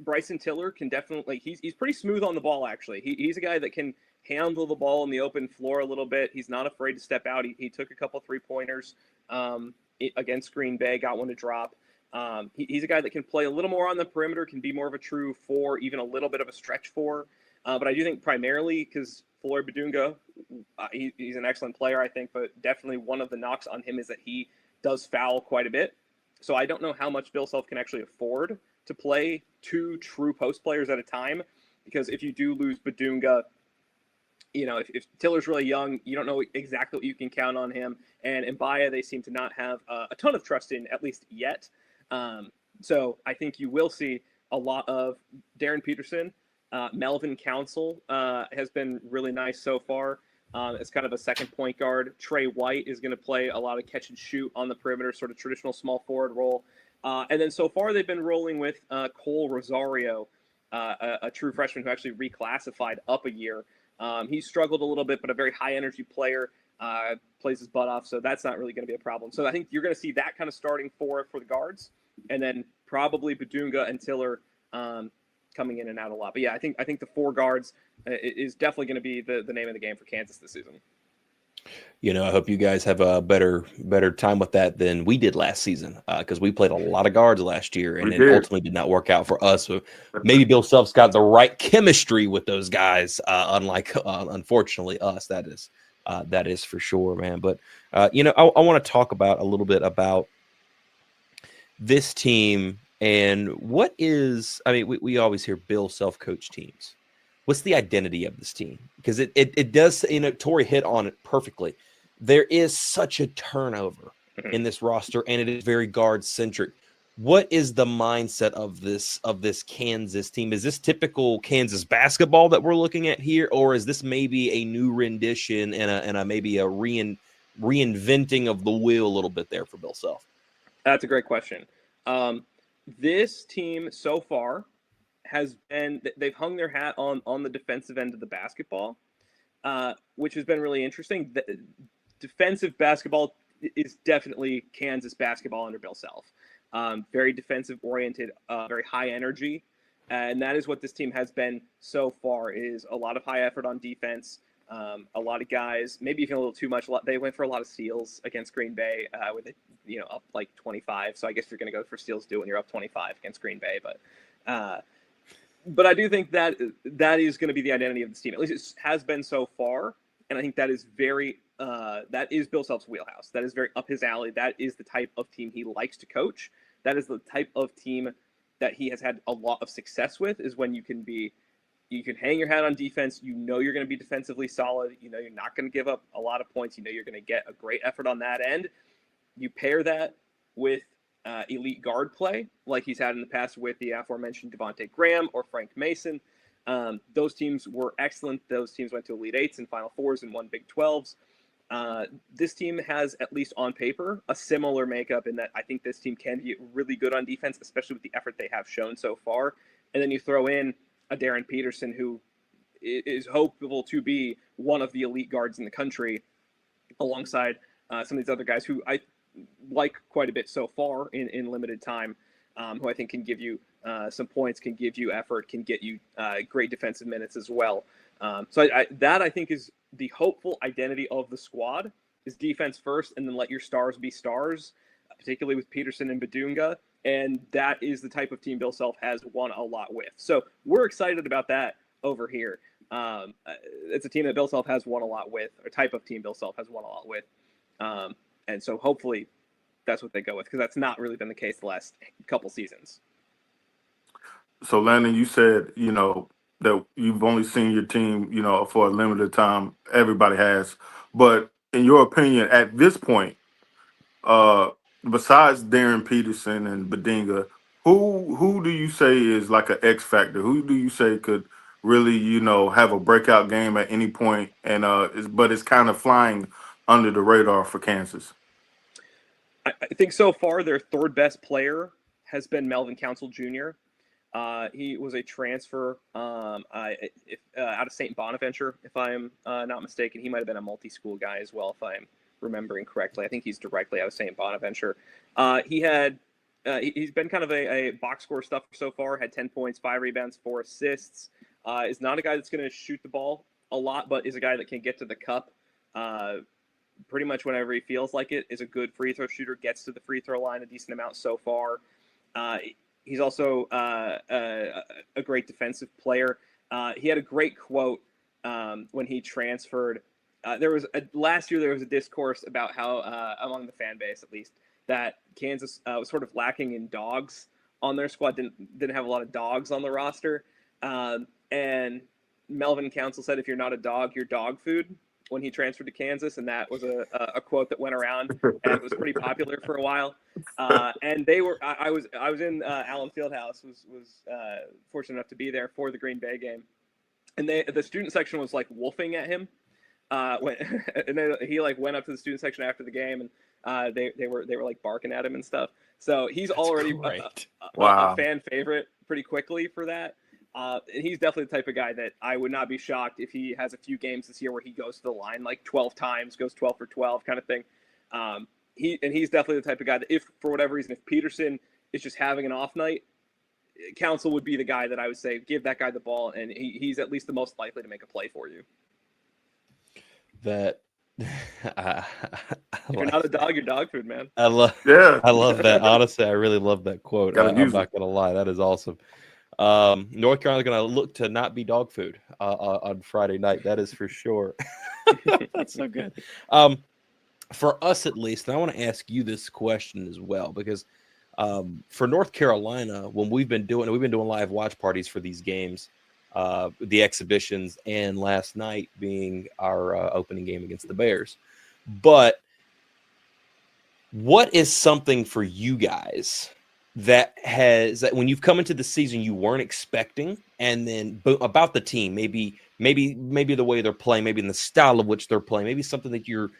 Bryson Tiller can definitely, he's pretty smooth on the ball, actually. He's a guy that can handle the ball on the open floor a little bit. He's not afraid to step out. He took a couple 3-pointers against Green Bay, got one to drop. He's a guy that can play a little more on the perimeter, can be more of a true 4, even a little bit of a stretch 4. But I do think primarily because Floyd Badunga, he's an excellent player, I think, but definitely one of the knocks on him is that he does foul quite a bit. So I don't know how much Bill Self can actually afford to play 2 true post players at a time, because if you do lose Badunga, if Tiller's really young, you don't know exactly what you can count on him. And Mbaya, they seem to not have a ton of trust in, at least yet. So I think you will see a lot of Darren Peterson. Melvin Council has been really nice so far. as kind of a second point guard. Trey White is going to play a lot of catch and shoot on the perimeter, sort of traditional small forward role. And then so far they've been rolling with Cole Rosario, a true freshman who actually reclassified up a year. He struggled a little bit, but a very high energy player, plays his butt off. So that's not really going to be a problem. So I think you're going to see that kind of starting for the guards, and then probably Badunga and Tiller coming in and out a lot. But yeah, I think the four guards is definitely going to be the name of the game for Kansas this season. I hope you guys have a better time with that than we did last season, because we played a lot of guards last year, and it ultimately did not work out for us. So maybe Bill Self's got the right chemistry with those guys, unlike unfortunately us. That is for sure, man. But I want to talk about a little bit about this team and what is. I mean, we always hear Bill Self coach teams. What's the identity of this team? Because it does, Tori hit on it perfectly. There is such a turnover in this roster, and it is very guard centric. What is the mindset of this Kansas team? Is this typical Kansas basketball that we're looking at here, or is this maybe a new rendition and a maybe a reinventing of the wheel a little bit there for Bill Self? That's a great question. This team so far they've hung their hat on the defensive end of the basketball, which has been really interesting. The defensive basketball is definitely Kansas basketball under Bill Self. Very defensive oriented, very high energy. And that is what this team has been so far, is a lot of high effort on defense. A lot of guys, maybe even a little too much. They went for a lot of steals against Green Bay with it, up like 25. So I guess if you're going to go for steals, do it when you're up 25 against Green Bay. But I do think that is going to be the identity of this team. At least it has been so far. And I think that is that is Bill Self's wheelhouse. That is very up his alley. That is the type of team he likes to coach. That is the type of team that he has had a lot of success with, is when you can hang your hat on defense. You're going to be defensively solid. You're not going to give up a lot of points. You're going to get a great effort on that end. You pair that with elite guard play, like he's had in the past with the aforementioned Devontae Graham or Frank Mason. Those teams were excellent. Those teams went to Elite Eights and Final Fours and won Big 12s. This team has, at least on paper, a similar makeup in that I think this team can be really good on defense, especially with the effort they have shown so far. And then you throw in a Darren Peterson, who is hopeful to be one of the elite guards in the country, alongside some of these other guys who I like quite a bit so far in limited time, who I think can give you some points, can give you effort, can get you great defensive minutes as well. So I think is the hopeful identity of the squad, is defense first, and then let your stars be stars, particularly with Peterson and Badunga. And that is the type of team Bill Self has won a lot with. So we're excited about that over here. It's a team that Bill Self has won a lot with, or type of team Bill Self has won a lot with. And so hopefully that's what they go with, because that's not really been the case the last couple seasons. So Landon, you said, that you've only seen your team, for a limited time. Everybody has. But in your opinion, at this point, besides Darren Peterson and Badinga, who do you say is like an X factor? Who do you say could really, have a breakout game at any point, and but it's kind of flying under the radar for Kansas? I think so far their third best player has been Melvin Council Jr. He was a transfer out of St. Bonaventure, if I'm not mistaken. He might have been a multi-school guy as well, if I'm remembering correctly. I think he's directly out of St. Bonaventure. He's been kind of a box score stuffer so far. Had 10 points, 5 rebounds, 4 assists. Is not a guy that's going to shoot the ball a lot, but is a guy that can get to the cup pretty much whenever he feels like it. Is a good free throw shooter. Gets to the free throw line a decent amount so far. He's also a great defensive player. He had a great quote when he transferred. Last year there was a discourse about how, among the fan base at least, that Kansas was sort of lacking in dogs on their squad. Didn't have a lot of dogs on the roster. And Melvin Council said, "If you're not a dog, you're dog food," when he transferred to Kansas, and that was a quote that went around, and it was pretty popular for a while. And they were, I was in Allen Fieldhouse, was fortunate enough to be there for the Green Bay game, and the student section was like wolfing at him And then he like went up to the student section after the game, and they were like barking at him and stuff. So he's That's already great. a fan favorite pretty quickly for that. And he's definitely the type of guy that I would not be shocked if he has a few games this year where he goes to the line like 12 times, goes 12 for 12 kind of thing. He's definitely the type of guy that if for whatever reason, if Peterson is just having an off night, Council would be the guy that I would say give that guy the ball, and he's at least the most likely to make a play for you. That If you're not a dog, you're dog food, man. I love that. Honestly, I really love that quote. I'm not gonna lie, that is awesome. North Carolina's gonna look to not be dog food on Friday night. That is for sure. That's so good. For us at least, and I want to ask you this question as well, because for North Carolina, when we've been doing live watch parties for these games, the exhibitions, and last night being our opening game against the Bears. But what is something for you guys that when you've come into the season you weren't expecting, and then about the team, maybe the way they're playing, maybe in the style of which they're playing, maybe something that you're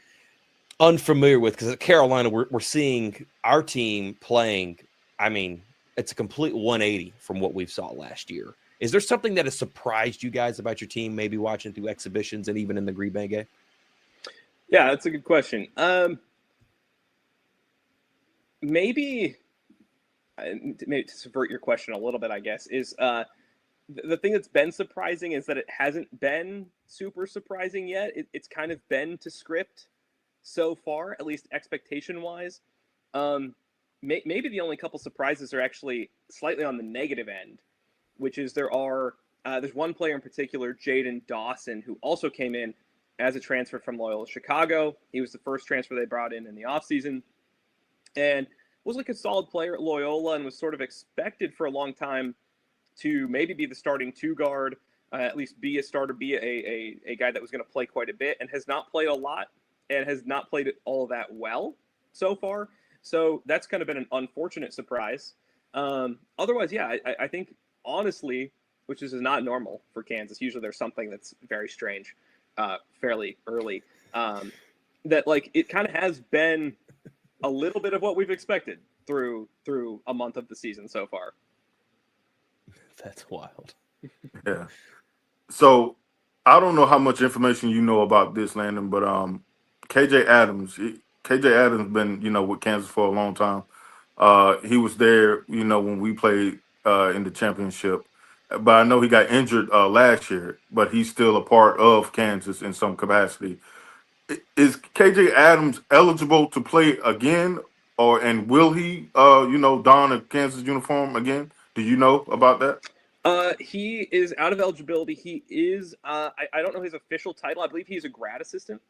unfamiliar with? Because at Carolina, we're seeing our team playing. I mean, it's a complete 180 from what we saw last year. Is there something that has surprised you guys about your team, maybe watching through exhibitions and even in the Green Bay game? Yeah, that's a good question. Maybe to subvert your question a little bit, I guess, is the thing that's been surprising is that it hasn't been super surprising yet. It's kind of been to script so far, at least expectation-wise. Maybe the only couple surprises are actually slightly on the negative end, which is there's one player in particular, Jaden Dawson, who also came in as a transfer from Loyola Chicago. He was the first transfer they brought in the offseason, and was like a solid player at Loyola and was sort of expected for a long time to maybe be the starting two guard, at least be a starter, be a guy that was going to play quite a bit, and has not played a lot and has not played it all that well so far. So that's kind of been an unfortunate surprise. Otherwise, yeah, I think honestly, which is not normal for Kansas, usually there's something that's very strange fairly early, that like it kind of has been a little bit of what we've expected through a month of the season so far. That's wild. Yeah. So I don't know how much information you know about this, Landon, but KJ Adams been with Kansas for a long time. He was there when we played in the championship, but I know he got injured last year, but he's still a part of Kansas in some capacity. Is KJ Adams eligible to play again, and will he don a Kansas uniform again? Do you know about that? He is out of eligibility. He is I don't know his official title. I believe he's a grad assistant.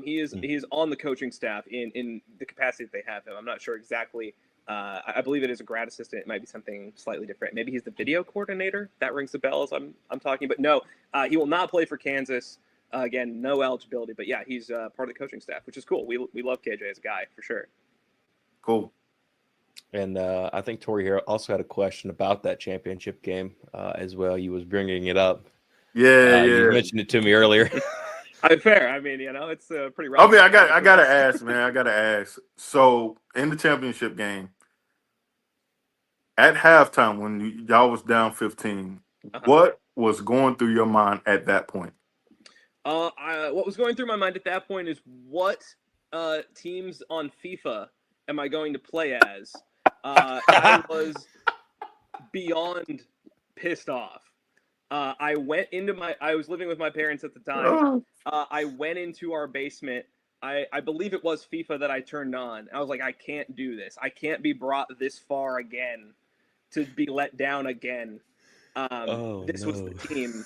He is on the coaching staff in the capacity that they have him. I'm not sure exactly. I believe it is a grad assistant. It might be something slightly different. Maybe he's the video coordinator. That rings the bell as I'm talking. But no, he will not play for Kansas. Again, no eligibility. But yeah, he's part of the coaching staff, which is cool. We love KJ as a guy for sure. Cool. And I think Tori here also had a question about that championship game as well. You was bringing it up. Yeah. You mentioned it to me earlier. Fair. I mean, it's pretty rough. I mean, I gotta ask, man. I gotta ask. So in the championship game, at halftime when y'all was down 15, what was going through your mind at that point? What was going through my mind at that point is what teams on FIFA am I going to play as? I was beyond pissed off. I was living with my parents at the time. I went into our basement. I believe it was FIFA that I turned on. I was like, I can't do this. I can't be brought this far again to be let down again. This was the team.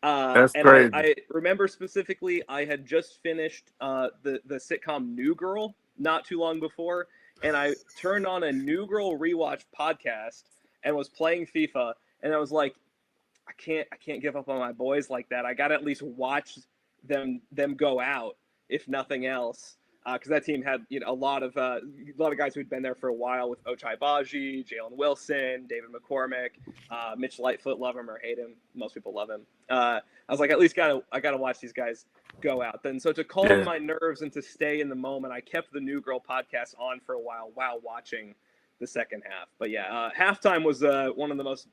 That's and crazy. I remember specifically, I had just finished the sitcom New Girl not too long before, and I turned on a New Girl rewatch podcast and was playing FIFA, and I was like, I can't give up on my boys like that. I got to at least watch them go out, if nothing else, because that team had a lot of guys who'd been there for a while, with Ochai Baji, Jalen Wilson, David McCormick, Mitch Lightfoot. Love him or hate him, most people love him. I was like, at least I gotta watch these guys go out. Then so to calm my nerves and to stay in the moment, I kept the New Girl podcast on for a while watching the second half. But yeah, halftime was one of the most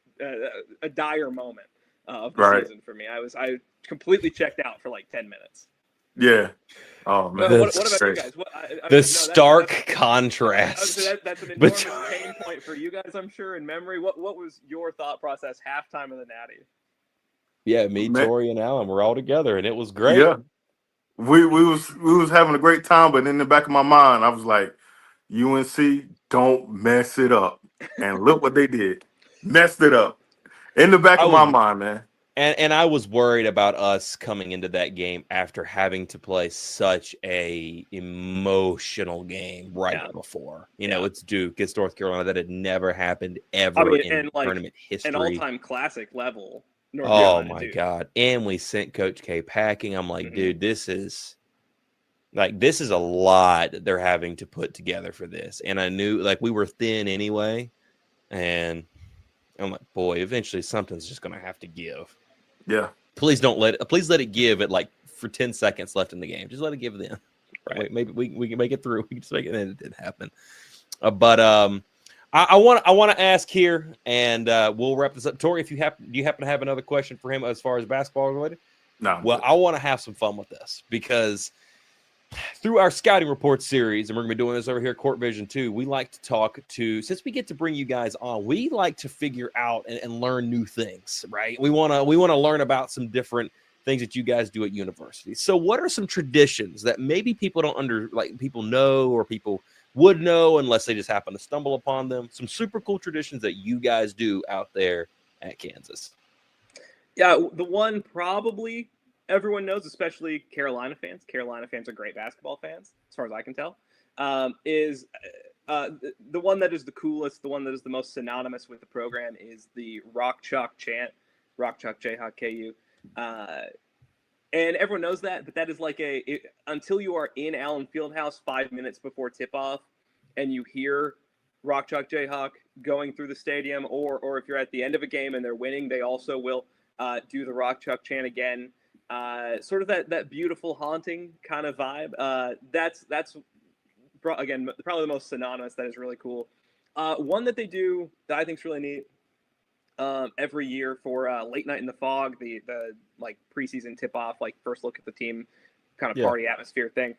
a dire moment of the season for me. I completely checked out for like 10 minutes. Yeah. Oh man. What about you guys? Stark contrast. That's an enormous pain point for you guys, I'm sure, in memory. What was your thought process halftime of the Natty? Yeah, me, Tori, and Alan were all together, and it was great. Yeah, we was having a great time, but in the back of my mind, I was like, UNC, don't mess it up. And look what they did, messed it up. In the back of my mind, man. And I was worried about us coming into that game after having to play such a emotional game before. You know, it's Duke, it's North Carolina. That had never happened ever in tournament history. An all-time classic level. North Carolina, my God. And we sent Coach K packing. I'm like, dude, this is a lot that they're having to put together for this. And I knew we were thin anyway. And I'm like, boy, eventually something's just going to have to give. Yeah. Please let it give at for 10 seconds left in the game. Just let it give then. Right. Maybe we can make it through. We can just make it, and it didn't happen. But I want to ask here, and we'll wrap this up. Tori, do you happen to have another question for him as far as basketball related? No. Well, I want to have some fun with this because through our scouting report series, and we're going to be doing this over here at Court Vision too, we like to talk to, since we get to bring you guys on, we like to figure out and learn new things, right? We want to learn about some different things that you guys do at university. So what are some traditions that maybe people people know or people would know unless they just happen to stumble upon them? Some super cool traditions that you guys do out there at Kansas. Yeah, the one probably everyone knows, especially Carolina fans. Carolina fans are great basketball fans, as far as I can tell. Is the one that is the coolest, the one that is the most synonymous with the program is the Rock Chalk chant, Rock Chalk Jayhawk KU. And everyone knows that, but that is until you are in Allen Fieldhouse 5 minutes before tip-off and you hear Rock Chalk Jayhawk going through the stadium, or if you're at the end of a game and they're winning, they also will do the Rock Chalk chant again. Sort of that beautiful, haunting kind of vibe. That's again, probably the most synonymous. That is really cool. One that they do that I think is really neat every year for Late Night in the Fog, the preseason tip-off, first look at the team kind of party atmosphere thing.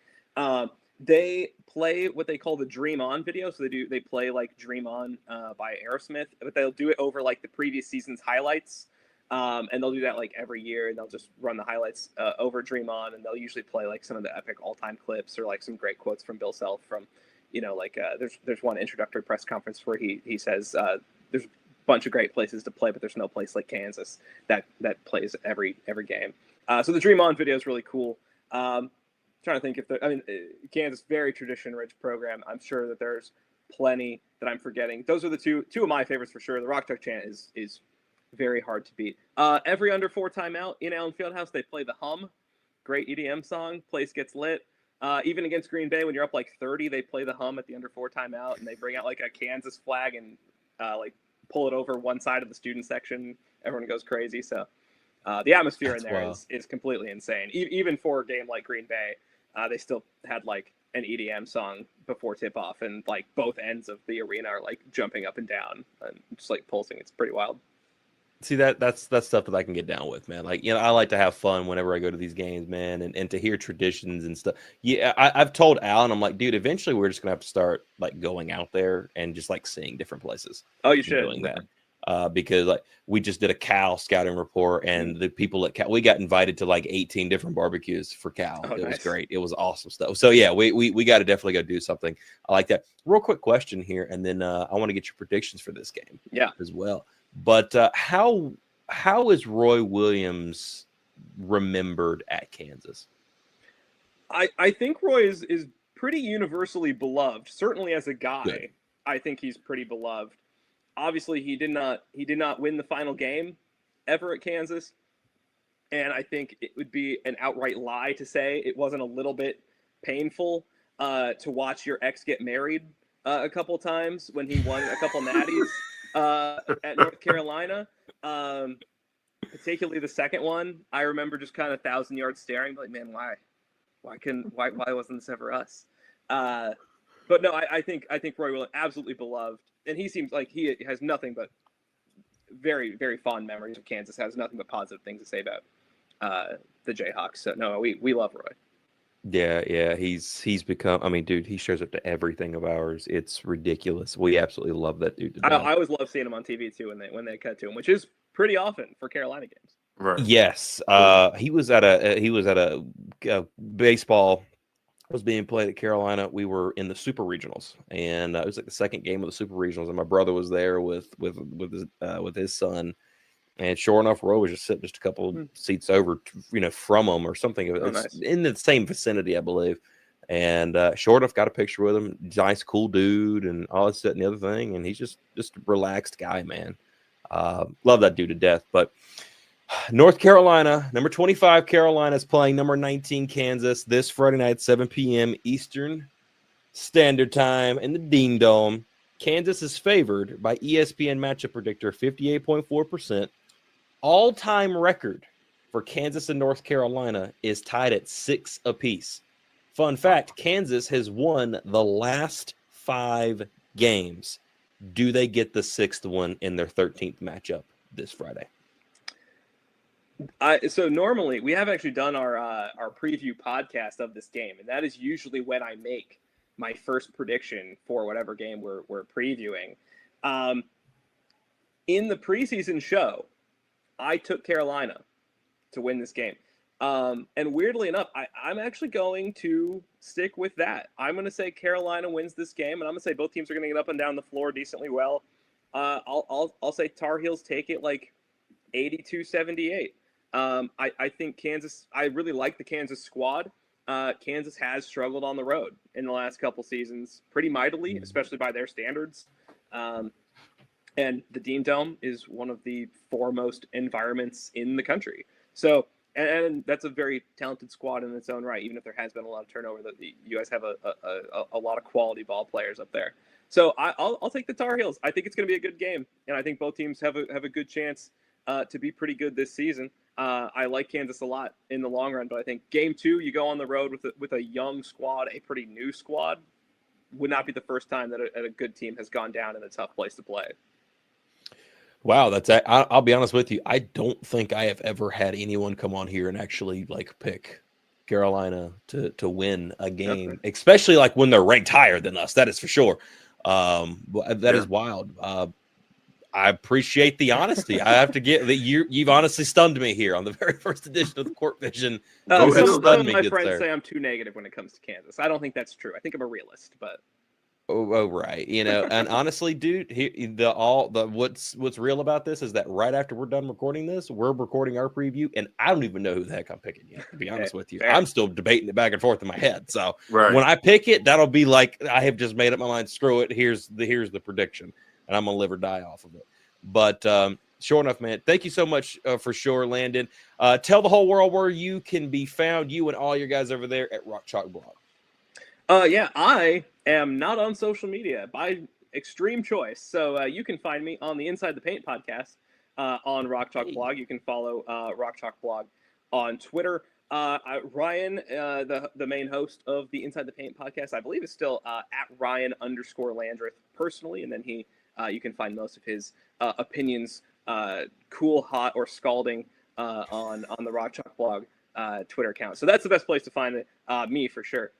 They play what they call the Dream On video. So they play Dream On by Aerosmith, but they'll do it over the previous season's highlights. And they'll do that every year, and they'll just run the highlights over Dream On, and they'll usually play some of the epic all-time clips or some great quotes from Bill Self from, there's one introductory press conference where he says there's a bunch of great places to play, but there's no place like Kansas that plays every game. So the Dream On video is really cool. Trying to think Kansas, very tradition-rich program. I'm sure that there's plenty that I'm forgetting. Those are the two of my favorites for sure. The Rock Chalk chant is very hard to beat. Every under 4 timeout in Allen Fieldhouse, they play the Hum, great EDM song. Place gets lit. Even against Green Bay, when you're up 30, they play the Hum at the under 4 timeout, and they bring out a Kansas flag and pull it over one side of the student section. Everyone goes crazy. So the atmosphere in there is completely insane. Even for a game like Green Bay, they still had an EDM song before tip off, and both ends of the arena are jumping up and down and just pulsing. It's pretty wild. See, that's stuff that I can get down with, man. I like to have fun whenever I go to these games, man, and to hear traditions and stuff. Yeah, I've told Alan, I'm like, dude, eventually we're just gonna have to start going out there and just seeing different places. Oh, you should doing that. Because we just did a Cal scouting report, and the people at Cal, we got invited to 18 different barbecues for Cal. Oh, it was great. It was awesome stuff. So yeah, we got to definitely go do something. I like that. Real quick question here, and then I want to get your predictions for this game. Yeah, as well. But how is Roy Williams remembered at Kansas? I think Roy is pretty universally beloved. Certainly as a guy, Good. I think he's pretty beloved. Obviously, he did not win the final game ever at Kansas, and I think it would be an outright lie to say it wasn't a little bit painful to watch your ex get married a couple times when he won a couple natties at North Carolina. particularly the second one, I remember just kind of 1,000-yard staring, like, man, why wasn't this ever us? But no, I think Roy Williams absolutely beloved, and he seems like he has nothing but very, very fond memories of Kansas. Has nothing but positive things to say about the Jayhawks. So no, we love Roy. Yeah, he's become. I mean, dude, he shows up to everything of ours. It's ridiculous. We absolutely love that dude. I always love seeing him on TV too when they cut to him, which is pretty often for Carolina games. Right. Yes, he was at a baseball was being played at Carolina. We were in the Super Regionals, and it was like the second game of the Super Regionals, and my brother was there with his son. And sure enough, Roy was just sitting just a couple seats over, from him or something. Nice. In the same vicinity, I believe. And sure enough, got a picture with him. Nice, cool dude, and all this, that, and the other thing. And he's just a relaxed guy, man. Love that dude to death. But North Carolina, number 25, Carolina is playing number 19, Kansas, this Friday night, 7 p.m. Eastern Standard Time in the Dean Dome. Kansas is favored by ESPN matchup predictor 58.4%. All-time record for Kansas and North Carolina is tied at 6 apiece. Fun fact, Kansas has won the last 5 games. Do they get the 6th one in their 13th matchup this Friday? So normally we have actually done our preview podcast of this game, and that is usually when I make my first prediction for whatever game we're previewing. In the preseason show, I took Carolina to win this game. And weirdly enough, I'm actually going to stick with that. I'm going to say Carolina wins this game, and I'm going to say both teams are going to get up and down the floor decently well. I'll say Tar Heels take it like 82-78. I think Kansas, I really like the Kansas squad. Kansas has struggled on the road in the last couple seasons pretty mightily, especially by their standards. And the Dean Dome is one of the foremost environments in the country. So, and that's a very talented squad in its own right, even if there has been a lot of turnover. You guys have a lot of quality ball players up there. So I'll take the Tar Heels. I think it's going to be a good game, and I think both teams have a good chance to be pretty good this season. I like Kansas a lot in the long run, but I think game 2, you go on the road with a young squad, a pretty new squad, would not be the first time that a good team has gone down in a tough place to play. Wow, I'll be honest with you. I don't think I have ever had anyone come on here and actually pick Carolina to win a game, especially when they're ranked higher than us. That is for sure. That is wild. I appreciate the honesty. I have to get that you've honestly stunned me here on the very first edition of the Court Vision. Some of my friends say I'm too negative when it comes to Kansas. I don't think that's true. I think I'm a realist, but. Oh, right. And honestly, dude, what's real about this is that right after we're done recording this, we're recording our preview, and I don't even know who the heck I'm picking yet, to be honest with you. Fair. I'm still debating it back and forth in my head. So Right. when I pick it, that'll be like I have just made up my mind. Screw it. Here's the prediction, and I'm gonna live or die off of it. But sure enough, man, thank you so much for sure, Landon. Tell the whole world where you can be found, you and all your guys over there at Rock Chalk Blog. Yeah, I am not on social media by extreme choice. So you can find me on the Inside the Paint podcast on Rock Chalk Blog. You can follow Rock Chalk Blog on Twitter. Ryan, the main host of the Inside the Paint podcast, I believe is still at Ryan_Landreth personally. And then you can find most of his opinions, cool, hot, or scalding on the Rock Chalk Blog Twitter account. So that's the best place to find it, me for sure.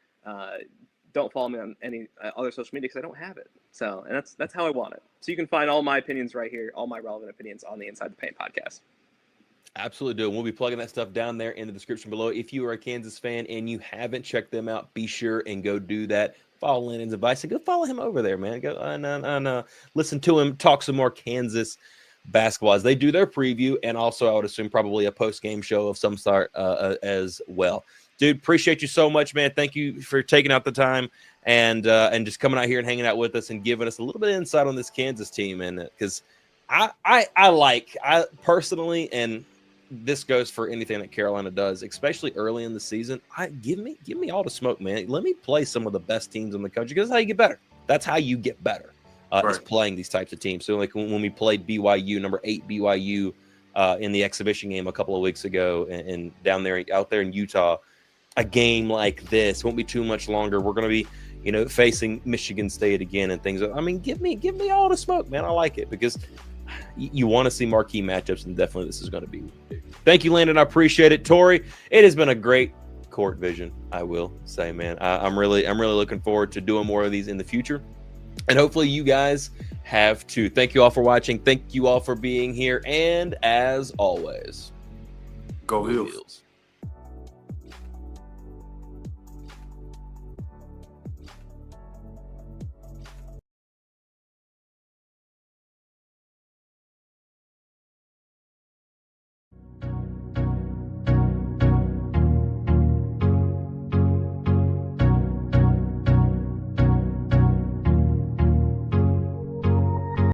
Don't follow me on any other social media because I don't have it. So, and that's how I want it. So you can find all my opinions right here, all my relevant opinions on the Inside the Paint podcast. Absolutely do. And we'll be plugging that stuff down there in the description below. If you are a Kansas fan and you haven't checked them out, be sure and go do that. Follow Landon's advice and go follow him over there, man. Go and listen to him talk some more Kansas basketball as they do their preview, and also I would assume probably a post-game show of some sort as well. Dude, appreciate you so much, man. Thank you for taking out the time and just coming out here and hanging out with us and giving us a little bit of insight on this Kansas team. And because I personally, and this goes for anything that Carolina does, especially early in the season, give me all the smoke, man. Let me play some of the best teams in the country because that's how you get better. That's how you get better. Is playing these types of teams. So like when we played BYU, number 8 BYU in the exhibition game a couple of weeks ago, and out there in Utah. A game like this won't be too much longer. We're going to be, facing Michigan State again and things. I mean, give me all the smoke, man. I like it because you want to see marquee matchups, and definitely this is going to be. Thank you, Landon. I appreciate it, Tori. It has been a great court vision, I will say, man. I'm really looking forward to doing more of these in the future, and hopefully you guys have too. Thank you all for watching. Thank you all for being here, and as always, Go Heels.